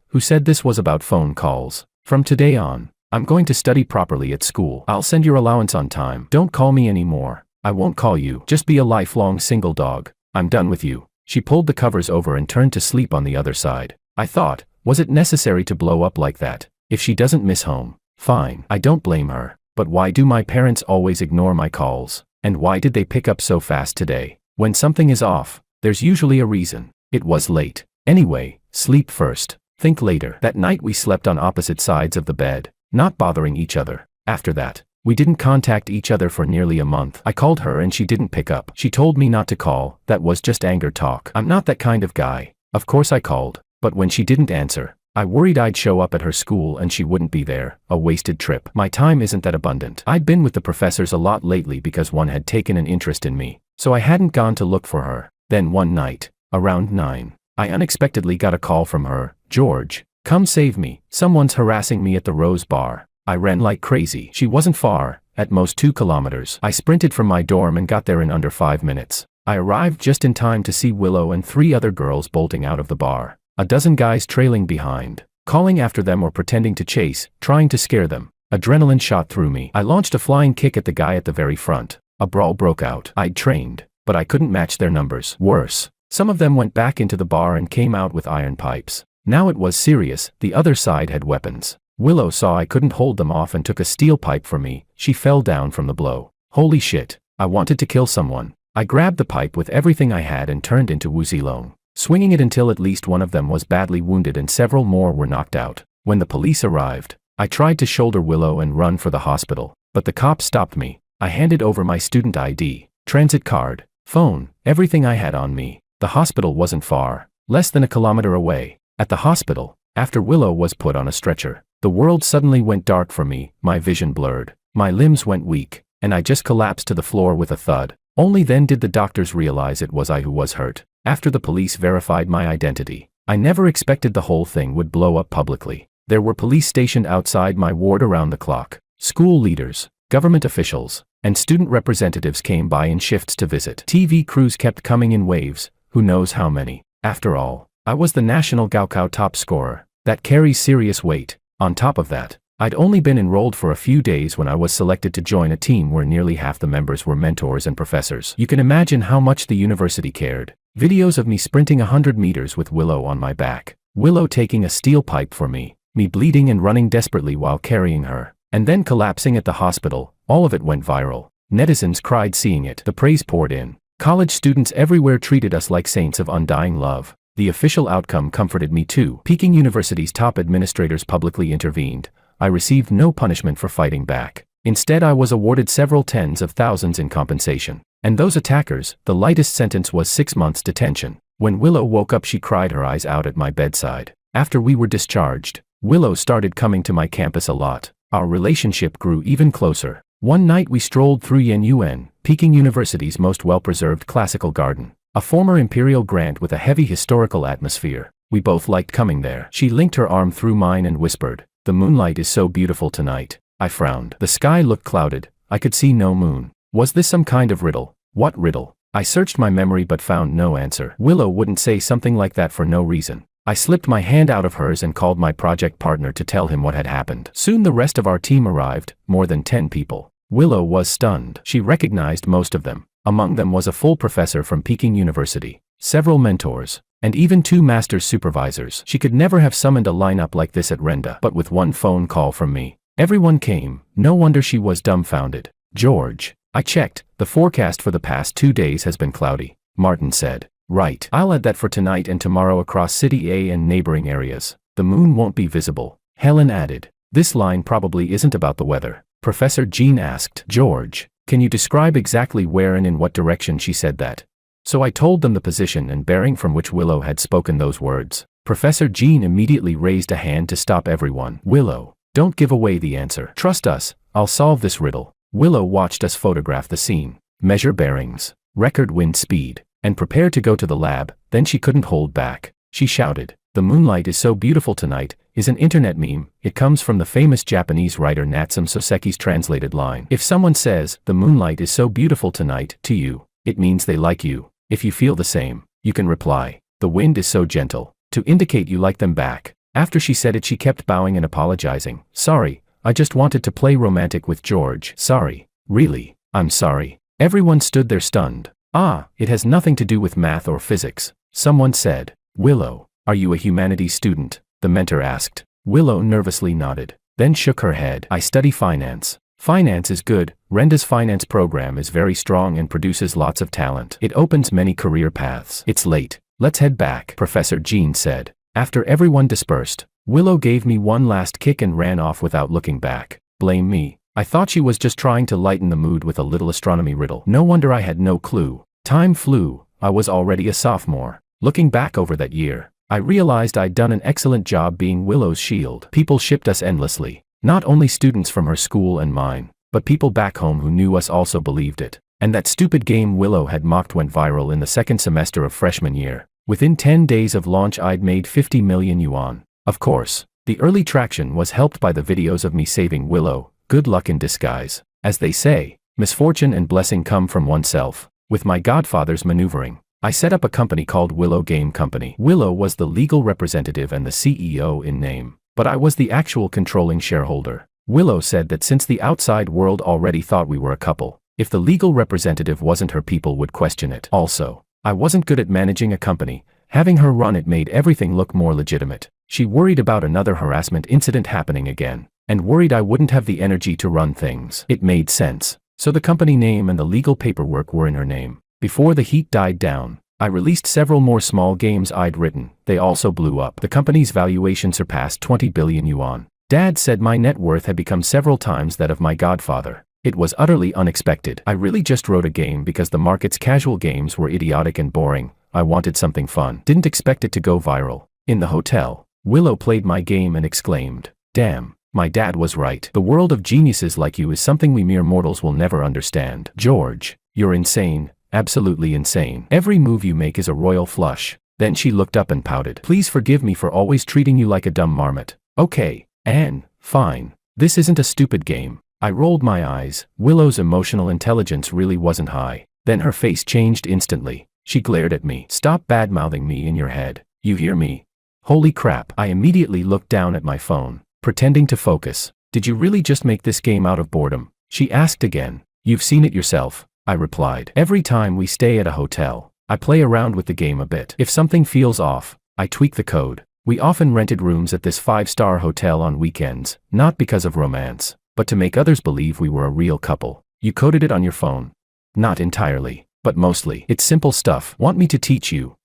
Who said this was about phone calls? From today on, I'm going to study properly at school. I'll send your allowance on time. Don't call me anymore. I won't call you. Just be a lifelong single dog. I'm done with you. She pulled the covers over and turned to sleep on the other side. I thought, was it necessary to blow up like that? If she doesn't miss home, fine. I don't blame her. But why do my parents always ignore my calls? And why did they pick up so fast today? When something is off, there's usually a reason. It was late. Anyway, sleep first, think later. That night we slept on opposite sides of the bed, not bothering each other. After that, we didn't contact each other for nearly a month. I called her and she didn't pick up. She told me not to call. That was just anger talk. I'm not that kind of guy. Of course I called, but when she didn't answer, I worried I'd show up at her school and she wouldn't be there. A wasted trip. My time isn't that abundant. I'd been with the professors a lot lately because one had taken an interest in me, so I hadn't gone to look for her. Then one night, around 9 I unexpectedly got a call from her. "George, come save me. Someone's harassing me at the Rose Bar." I ran like crazy. She wasn't far, at most 2 kilometers. I sprinted from my dorm and got there in under 5 minutes. I arrived just in time to see Willow and 3 other girls bolting out of the bar. A dozen guys trailing behind, calling after them or pretending to chase, trying to scare them. Adrenaline shot through me. I launched a flying kick at the guy at the very front. A brawl broke out. I'd trained, but I couldn't match their numbers. Worse, some of them went back into the bar and came out with iron pipes. Now it was serious. The other side had weapons. Willow saw I couldn't hold them off and took a steel pipe from me. She fell down from the blow. Holy shit. I wanted to kill someone. I grabbed the pipe with everything I had and turned into Wuzilong, swinging it until at least one of them was badly wounded and several more were knocked out. When the police arrived, I tried to shoulder Willow and run for the hospital, but the cops stopped me. I handed over my student ID, transit card, phone, everything I had on me. The hospital wasn't far, less than a kilometer away. At the hospital, after Willow was put on a stretcher, the world suddenly went dark for me. My vision blurred, my limbs went weak, and I just collapsed to the floor with a thud. Only then did the doctors realize it was I who was hurt. After the police verified my identity, I never expected the whole thing would blow up publicly. There were police stationed outside my ward around the clock. School leaders, government officials, and student representatives came by in shifts to visit. TV crews kept coming in waves, who knows how many. After all, I was the national Gaokao top scorer. That carries serious weight. On top of that, I'd only been enrolled for a few days when I was selected to join a team where nearly half the members were mentors and professors. You can imagine how much the university cared. Videos of me sprinting 100 meters with Willow on my back, Willow taking a steel pipe for me bleeding and running desperately while carrying her, and then collapsing at the hospital. All of it went viral. Netizens cried seeing it. The praise poured in. College students everywhere treated us like saints of undying love. The official outcome comforted me too. Peking University's top administrators publicly intervened. I received no punishment for fighting back. Instead, I was awarded several tens of thousands in compensation. And those attackers, the lightest sentence was 6 months detention. When Willow woke up, she cried her eyes out at my bedside. After we were discharged, Willow started coming to my campus a lot. Our relationship grew even closer. One night we strolled through Yanyuan, Peking University's most well-preserved classical garden. A former imperial grant with a heavy historical atmosphere. We both liked coming there. She linked her arm through mine and whispered, "The moonlight is so beautiful tonight." I frowned. The sky looked clouded. I could see no moon. Was this some kind of riddle? What riddle? I searched my memory but found no answer. Willow wouldn't say something like that for no reason. I slipped my hand out of hers and called my project partner to tell him what had happened. Soon the rest of our team arrived, more than 10 people. Willow was stunned. She recognized most of them. Among them was a full professor from Peking University, several mentors, and even 2 master's supervisors. She could never have summoned a lineup like this at Renda, but with one phone call from me, everyone came. No wonder she was dumbfounded. "George," I checked, "the forecast for the past 2 days has been cloudy," Martin said. "Right. I'll add that for tonight and tomorrow across City A and neighboring areas. The moon won't be visible," Helen added. "This line probably isn't about the weather." Professor Jean asked, "George, can you describe exactly where and in what direction she said that?" So I told them the position and bearing from which Willow had spoken those words. Professor Jean immediately raised a hand to stop everyone. "Willow, don't give away the answer. Trust us, I'll solve this riddle." Willow watched us photograph the scene, measure bearings, record wind speed, and prepare to go to the lab. Then she couldn't hold back. She shouted, "The moonlight is so beautiful tonight," is an internet meme. It comes from the famous Japanese writer Natsume Soseki's translated line. If someone says, "The moonlight is so beautiful tonight," to you, it means they like you. If you feel the same, you can reply, "The wind is so gentle," to indicate you like them back. After she said it, she kept bowing and apologizing. "Sorry, I just wanted to play romantic with George." "Sorry. Really? I'm sorry." Everyone stood there stunned. "Ah, it has nothing to do with math or physics," someone said. "Willow, are you a humanities student?" the mentor asked. Willow nervously nodded, then shook her head. "I study finance." "Finance is good. Renda's finance program is very strong and produces lots of talent. It opens many career paths." "It's late. Let's head back," Professor Jean said. After everyone dispersed, Willow gave me one last kick and ran off without looking back. Blame me. I thought she was just trying to lighten the mood with a little astronomy riddle. No wonder I had no clue. Time flew. I was already a sophomore. Looking back over that year, I realized I'd done an excellent job being Willow's shield. People shipped us endlessly. Not only students from her school and mine, but people back home who knew us also believed it. And that stupid game Willow had mocked went viral in the second semester of freshman year. Within 10 days of launch I'd made 50 million yuan. Of course, the early traction was helped by the videos of me saving Willow. Good luck in disguise. As they say, misfortune and blessing come from oneself. With my godfather's maneuvering, I set up a company called Willow Game Company. Willow was the legal representative and the CEO in name, but I was the actual controlling shareholder. Willow said that since the outside world already thought we were a couple, if the legal representative wasn't her, people would question it. Also, I wasn't good at managing a company. Having her run it made everything look more legitimate. She worried about another harassment incident happening again, and worried I wouldn't have the energy to run things. It made sense. So the company name and the legal paperwork were in her name. Before the heat died down, I released several more small games I'd written. They also blew up. The company's valuation surpassed 20 billion yuan. Dad said my net worth had become several times that of my godfather. It was utterly unexpected. I really just wrote a game because the market's casual games were idiotic and boring. I wanted something fun. Didn't expect it to go viral. In the hotel, Willow played my game and exclaimed, "Damn, my dad was right. The world of geniuses like you is something we mere mortals will never understand. George, you're insane, absolutely insane. Every move you make is a royal flush." Then she looked up and pouted. "Please forgive me for always treating you like a dumb marmot." "Okay, Anne, fine. This isn't a stupid game." I rolled my eyes. Willow's emotional intelligence really wasn't high. Then her face changed instantly. She glared at me. "Stop bad-mouthing me in your head. You hear me?" Holy crap. I immediately looked down at my phone, pretending to focus. "Did you really just make this game out of boredom?" she asked again. "You've seen it yourself," I replied. "Every time we stay at a hotel, I play around with the game a bit. If something feels off, I tweak the code." We often rented rooms at this 5-star hotel on weekends, not because of romance, but to make others believe we were a real couple. "You coded it on your phone?" "Not entirely, but mostly. It's simple stuff." "Want me to teach you?"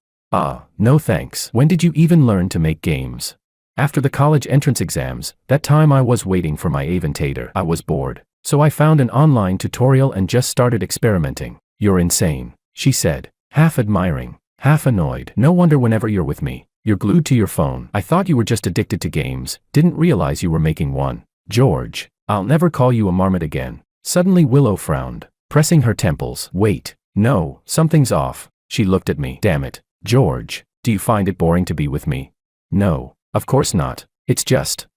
No thanks." "When did you even learn to make games?" "After the college entrance exams. That time I was waiting for my aventator. I was bored, so I found an online tutorial and just started experimenting." "You're insane," she said, half admiring, half annoyed. "No wonder whenever you're with me, you're glued to your phone. I thought you were just addicted to games, didn't realize you were making one." "George, I'll never call you a marmot again." Suddenly Willow frowned, pressing her temples. "Wait, no, something's off." She looked at me. "Damn it, George, do you find it boring to be with me?" "No, of course not. It's just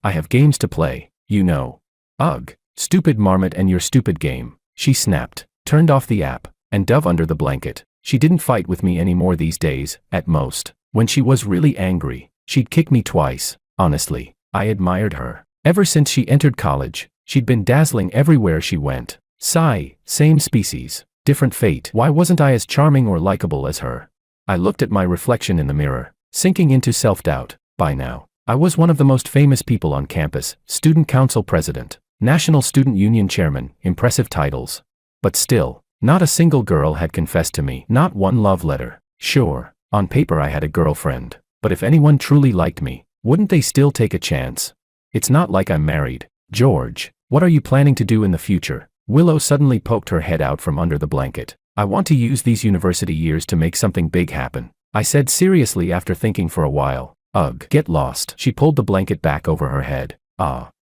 I have games to play, you know." "Ugh, stupid marmot and your stupid game," she snapped, turned off the app, and dove under the blanket. She didn't fight with me anymore these days. At most, when she was really angry, she'd kick me twice. Honestly, I admired her. Ever since she entered college, she'd been dazzling everywhere she went. Sigh, same species, different fate. Why wasn't I as charming or likable as her? I looked at my reflection in the mirror, sinking into self-doubt. By now, I was one of the most famous people on campus, student council president, national student union chairman, impressive titles. But still, not a single girl had confessed to me. Not one love letter. Sure, on paper I had a girlfriend, but if anyone truly liked me, wouldn't they still take a chance? It's not like I'm married. "George, what are you planning to do in the future?" Willow suddenly poked her head out from under the blanket. "I want to use these university years to make something big happen," I said seriously after thinking for a while. "Ugh, get lost." She pulled the blanket back over her head.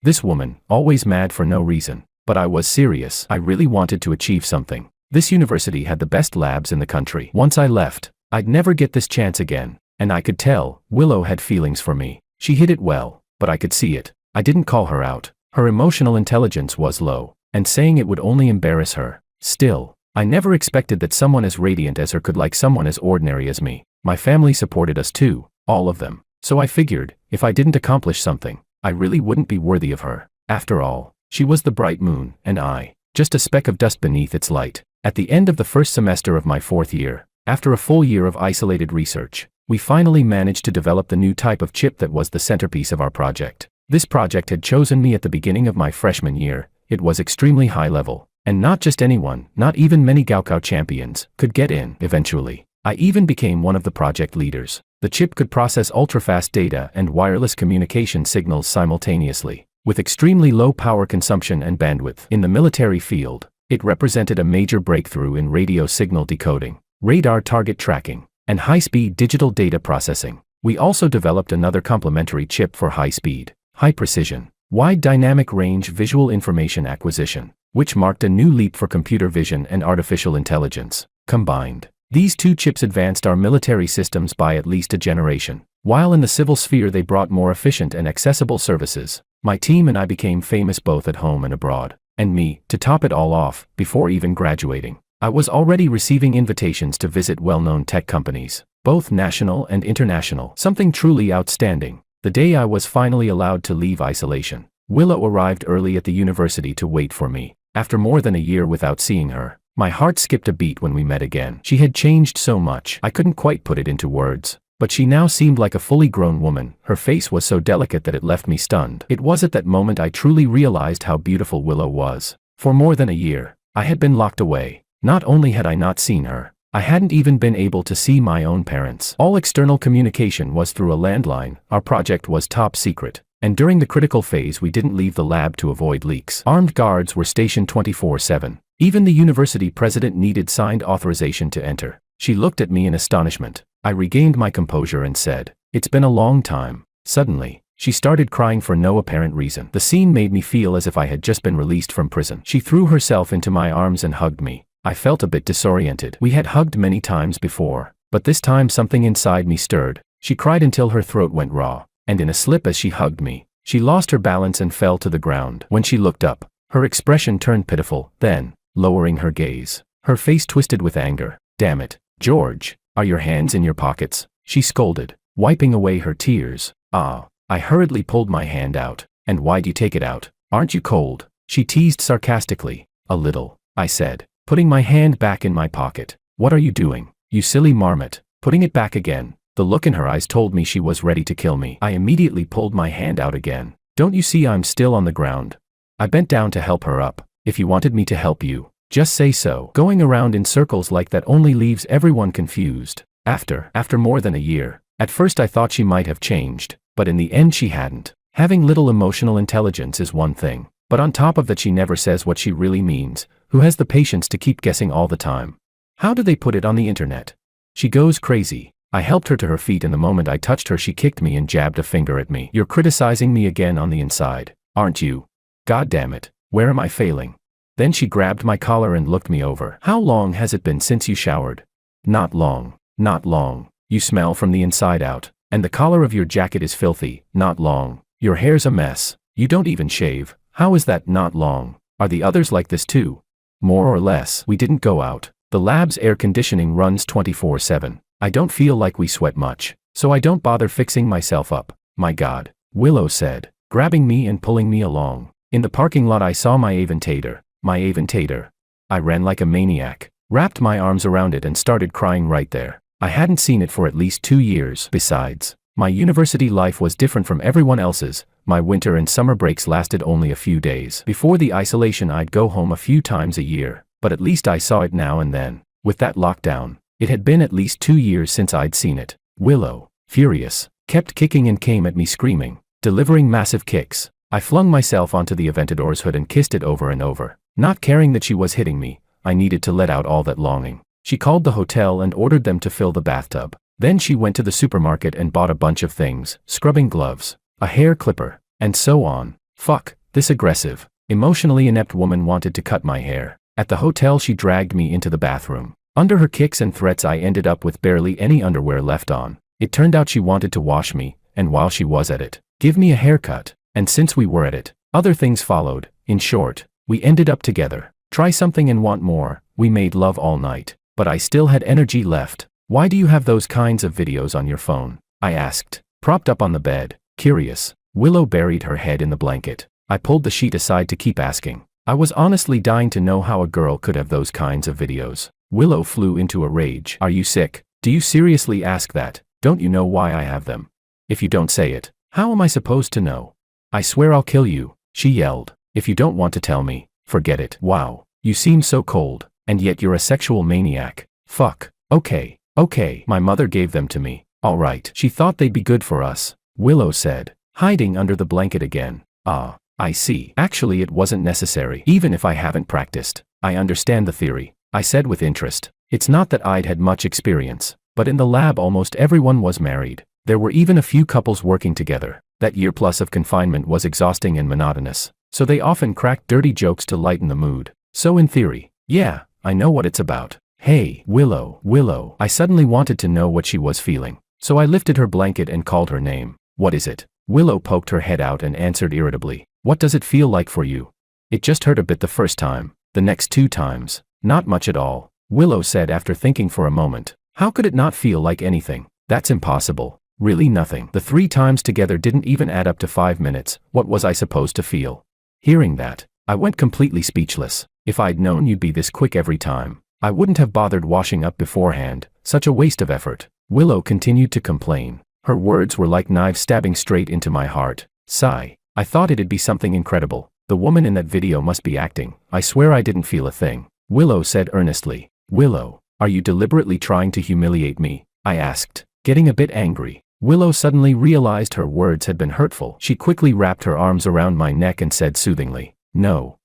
This woman, always mad for no reason. But I was serious. I really wanted to achieve something. This university had the best labs in the country. Once I left, I'd never get this chance again. And I could tell, Willow had feelings for me. She hid it well, but I could see it. I didn't call her out. Her emotional intelligence was low, and saying it would only embarrass her. Still, I never expected that someone as radiant as her could like someone as ordinary as me. My family supported us too, all of them. So I figured, if I didn't accomplish something, I really wouldn't be worthy of her. After all, she was the bright moon, and I, just a speck of dust beneath its light. At the end of the first semester of my 4th year, after a full year of isolated research, we finally managed to develop the new type of chip that was the centerpiece of our project. This project had chosen me at the beginning of my freshman year. It was extremely high level, and not just anyone, not even many Gaokao champions, could get in. Eventually, I even became one of the project leaders. The chip could process ultra-fast data and wireless communication signals simultaneously, with extremely low power consumption and bandwidth. In the military field, it represented a major breakthrough in radio signal decoding, radar target tracking, and high-speed digital data processing. We also developed another complementary chip for high-speed, high-precision, wide dynamic range visual information acquisition, which marked a new leap for computer vision and artificial intelligence. Combined, These two chips advanced our military systems by at least a generation. While in the civil sphere they brought more efficient and accessible services, my team and I became famous both at home and abroad. And me, to top it all off, before even graduating, I was already receiving invitations to visit well-known tech companies, both national and international. Something truly outstanding. The day I was finally allowed to leave isolation, Willow arrived early at the university to wait for me. After more than a year without seeing her, my heart skipped a beat when we met again. She had changed so much, I couldn't quite put it into words. But she now seemed like a fully grown woman. Her face was so delicate that it left me stunned. It was at that moment I truly realized how beautiful Willow was. For more than a year, I had been locked away. Not only had I not seen her, I hadn't even been able to see my own parents. All external communication was through a landline. Our project was top secret. And during the critical phase we didn't leave the lab to avoid leaks. Armed guards were stationed 24/7. Even the university president needed signed authorization to enter. She looked at me in astonishment. I regained my composure and said, "It's been a long time." Suddenly, she started crying for no apparent reason. The scene made me feel as if I had just been released from prison. She threw herself into my arms and hugged me. I felt a bit disoriented. We had hugged many times before, but this time something inside me stirred. She cried until her throat went raw, and in a slip as she hugged me, she lost her balance and fell to the ground. When she looked up, her expression turned pitiful. Then, lowering her gaze, her face twisted with anger. "Damn it, George, are your hands in your pockets?" she scolded, wiping away her tears. "Ah." I hurriedly pulled my hand out. "And why'd you take it out? Aren't you cold?" she teased sarcastically. "A little," I said, putting my hand back in my pocket. "What are you doing, you silly marmot?" Putting it back again. The look in her eyes told me she was ready to kill me. I immediately pulled my hand out again. "Don't you see I'm still on the ground?" I bent down to help her up. "If you wanted me to help you, just say so." Going around in circles like that only leaves everyone confused. After more than a year, at first I thought she might have changed, but in the end she hadn't. Having little emotional intelligence is one thing, but on top of that she never says what she really means. Who has the patience to keep guessing all the time? How do they put it on the internet? She goes crazy. I helped her to her feet and the moment I touched her she kicked me and jabbed a finger at me. "You're criticizing me again on the inside, aren't you? God damn it, where am I failing?" Then she grabbed my collar and looked me over. "How long has it been since you showered?" "Not long, not long. You smell from the inside out, and the collar of your jacket is filthy." "Not long. Your hair's a mess. You don't even shave." "How is that not long? Are the others like this too?" "More or less. We didn't go out. The lab's air conditioning runs 24/7. I don't feel like we sweat much, so I don't bother fixing myself up." "My God," Willow said, grabbing me and pulling me along. In the parking lot I saw my aventator. I ran like a maniac, wrapped my arms around it and started crying right there. I hadn't seen it for at least 2 years. Besides, my university life was different from everyone else's. My winter and summer breaks lasted only a few days. Before the isolation I'd go home a few times a year, but at least I saw it now and then. With that lockdown, it had been at least 2 years since I'd seen it. Willow, furious, kept kicking and came at me screaming, delivering massive kicks. I flung myself onto the Aventador's hood and kissed it over and over. Not caring that she was hitting me, I needed to let out all that longing. She called the hotel and ordered them to fill the bathtub. Then she went to the supermarket and bought a bunch of things, scrubbing gloves, a hair clipper, and so on. Fuck, this aggressive, emotionally inept woman wanted to cut my hair. At the hotel she dragged me into the bathroom. Under her kicks and threats I ended up with barely any underwear left on. It turned out she wanted to wash me, and while she was at it, give me a haircut. And since we were at it, other things followed. In short, we ended up together. Try something and want more. We made love all night, but I still had energy left. "Why do you have those kinds of videos on your phone?" I asked, propped up on the bed, curious. Willow buried her head in the blanket. I pulled the sheet aside to keep asking. I was honestly dying to know how a girl could have those kinds of videos. Willow flew into a rage. "Are you sick? Do you seriously ask that? Don't you know why I have them? If you don't say it, how am I supposed to know? I swear I'll kill you," she yelled. "If you don't want to tell me, forget it." "Wow, you seem so cold, and yet you're a sexual maniac." "Fuck, okay, my mother gave them to me. All right." "She thought they'd be good for us," Willow said, hiding under the blanket again. "Ah, I see. Actually it wasn't necessary. Even if I haven't practiced, I understand the theory," I said with interest. It's not that I'd had much experience, but in the lab almost everyone was married. There were even a few couples working together. That year plus of confinement was exhausting and monotonous, so they often cracked dirty jokes to lighten the mood. So in theory, yeah, I know what it's about. Hey, Willow, Willow. I suddenly wanted to know what she was feeling. So I lifted her blanket and called her name. What is it? Willow poked her head out and answered irritably. What does it feel like for you? It just hurt a bit the first time. The next 2 times. Not much at all. Willow said after thinking for a moment. How could it not feel like anything? That's impossible. Really nothing. The 3 times together didn't even add up to 5 minutes. What was I supposed to feel? Hearing that, I went completely speechless. If I'd known you'd be this quick every time, I wouldn't have bothered washing up beforehand. Such a waste of effort. Willow continued to complain. Her words were like knives stabbing straight into my heart. Sigh. I thought it'd be something incredible. The woman in that video must be acting. I swear I didn't feel a thing. Willow said earnestly. Willow, are you deliberately trying to humiliate me? I asked, getting a bit angry. Willow suddenly realized her words had been hurtful. She quickly wrapped her arms around my neck and said soothingly, No,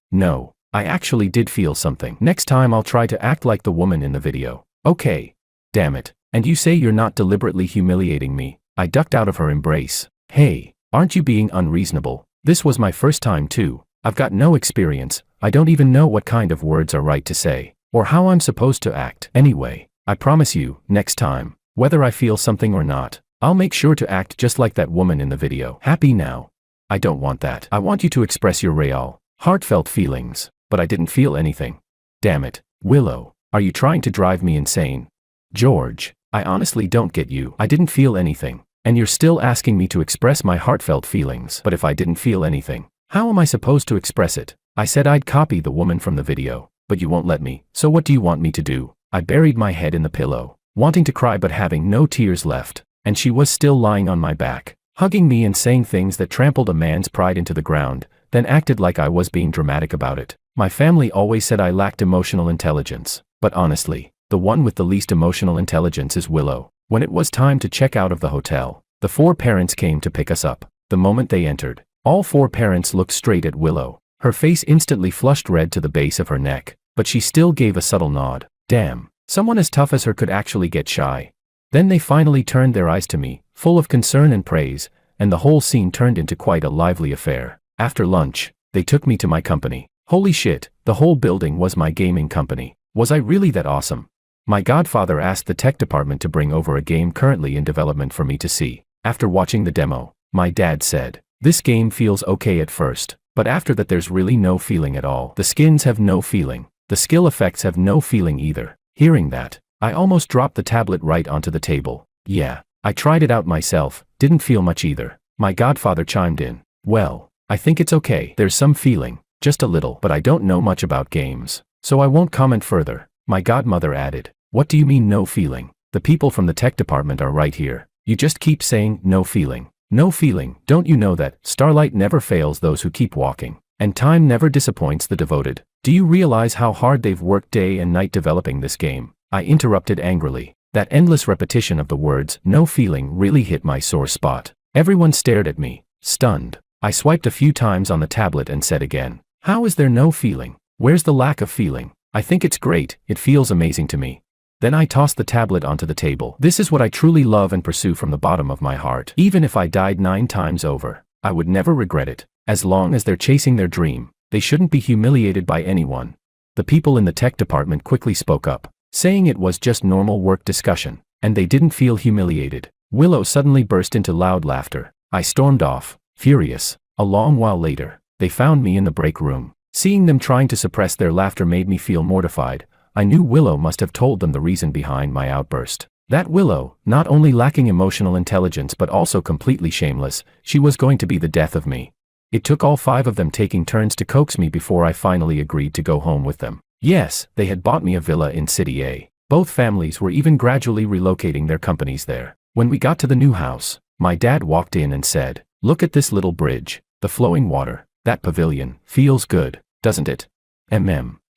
I actually did feel something. Next time I'll try to act like the woman in the video. Okay. Damn it. And you say you're not deliberately humiliating me? I ducked out of her embrace. Hey, aren't you being unreasonable? This was my first time too. I've got no experience. I don't even know what kind of words are right to say, or how I'm supposed to act. Anyway, I promise you, next time, whether I feel something or not, I'll make sure to act just like that woman in the video. Happy now? I don't want that. I want you to express your real, heartfelt feelings, but I didn't feel anything. Damn it. Willow, are you trying to drive me insane? George, I honestly don't get you. I didn't feel anything, and you're still asking me to express my heartfelt feelings. But if I didn't feel anything, how am I supposed to express it? I said I'd copy the woman from the video, but you won't let me. So what do you want me to do? I buried my head in the pillow, wanting to cry but having no tears left, and she was still lying on my back, hugging me and saying things that trampled a man's pride into the ground, then acted like I was being dramatic about it. My family always said I lacked emotional intelligence, but honestly, the one with the least emotional intelligence is Willow. When it was time to check out of the hotel, the 4 parents came to pick us up. The moment they entered, all 4 parents looked straight at Willow. Her face instantly flushed red to the base of her neck, but she still gave a subtle nod. Damn, someone as tough as her could actually get shy. Then they finally turned their eyes to me, full of concern and praise, and the whole scene turned into quite a lively affair. After lunch, they took me to my company. Holy shit, the whole building was my gaming company. Was I really that awesome? My godfather asked the tech department to bring over a game currently in development for me to see. After watching the demo, my dad said, this game feels okay at first, but after that there's really no feeling at all. The skins have no feeling. The skill effects have no feeling either. Hearing that, I almost dropped the tablet right onto the table. Yeah, I tried it out myself, didn't feel much either. My godfather chimed in. Well, I think it's okay. There's some feeling, just a little, but I don't know much about games, so I won't comment further. My godmother added, what do you mean no feeling? The people from the tech department are right here. You just keep saying no feeling. No feeling. Don't you know that starlight never fails those who keep walking, and time never disappoints the devoted? Do you realize how hard they've worked day and night developing this game? I interrupted angrily. That endless repetition of the words no feeling really hit my sore spot. Everyone stared at me, stunned. I swiped a few times on the tablet and said again, how is there no feeling? Where's the lack of feeling? I think it's great, it feels amazing to me. Then I tossed the tablet onto the table. This is what I truly love and pursue from the bottom of my heart. Even if I died 9 times over, I would never regret it. As long as they're chasing their dream, they shouldn't be humiliated by anyone. The people in the tech department quickly spoke up, saying it was just normal work discussion, and they didn't feel humiliated. Willow suddenly burst into loud laughter. I stormed off, furious. A long while later, they found me in the break room. Seeing them trying to suppress their laughter made me feel mortified. I knew Willow must have told them the reason behind my outburst. That Willow, not only lacking emotional intelligence but also completely shameless, she was going to be the death of me. It took all 5 of them taking turns to coax me before I finally agreed to go home with them. Yes, they had bought me a villa in City A. Both families were even gradually relocating their companies there. When we got to the new house, my dad walked in and said, look at this little bridge, the flowing water, that pavilion, feels good, doesn't it?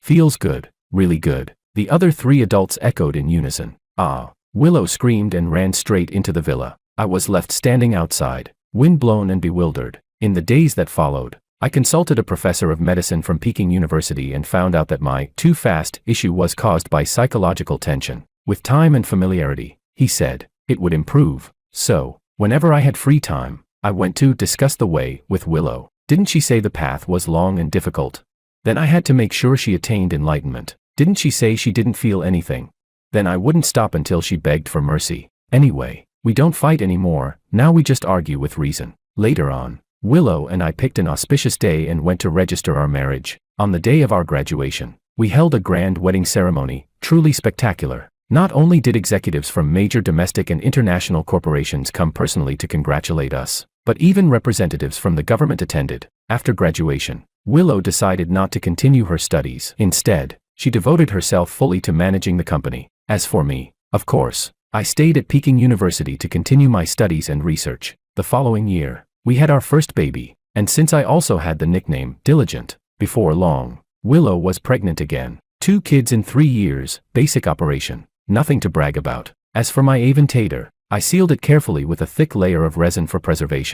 Feels good, really good. The other 3 adults echoed in unison. Ah, Willow screamed and ran straight into the villa. I was left standing outside, windblown and bewildered. In the days that followed, I consulted a professor of medicine from Peking University and found out that my too fast issue was caused by psychological tension. With time and familiarity, he said, it would improve. So, whenever I had free time, I went to discuss the way with Willow. Didn't she say the path was long and difficult? Then I had to make sure she attained enlightenment. Didn't she say she didn't feel anything? Then I wouldn't stop until she begged for mercy. Anyway, we don't fight anymore, now we just argue with reason. Later on, Willow and I picked an auspicious day and went to register our marriage. On the day of our graduation, we held a grand wedding ceremony, truly spectacular. Not only did executives from major domestic and international corporations come personally to congratulate us, but even representatives from the government attended. After graduation, Willow decided not to continue her studies. Instead, she devoted herself fully to managing the company. As for me, of course, I stayed at Peking University to continue my studies and research. The following year, we had our first baby, and since I also had the nickname Diligent, before long, Willow was pregnant again. 2 kids in 3 years, basic operation, nothing to brag about. As for my aventator, I sealed it carefully with a thick layer of resin for preservation.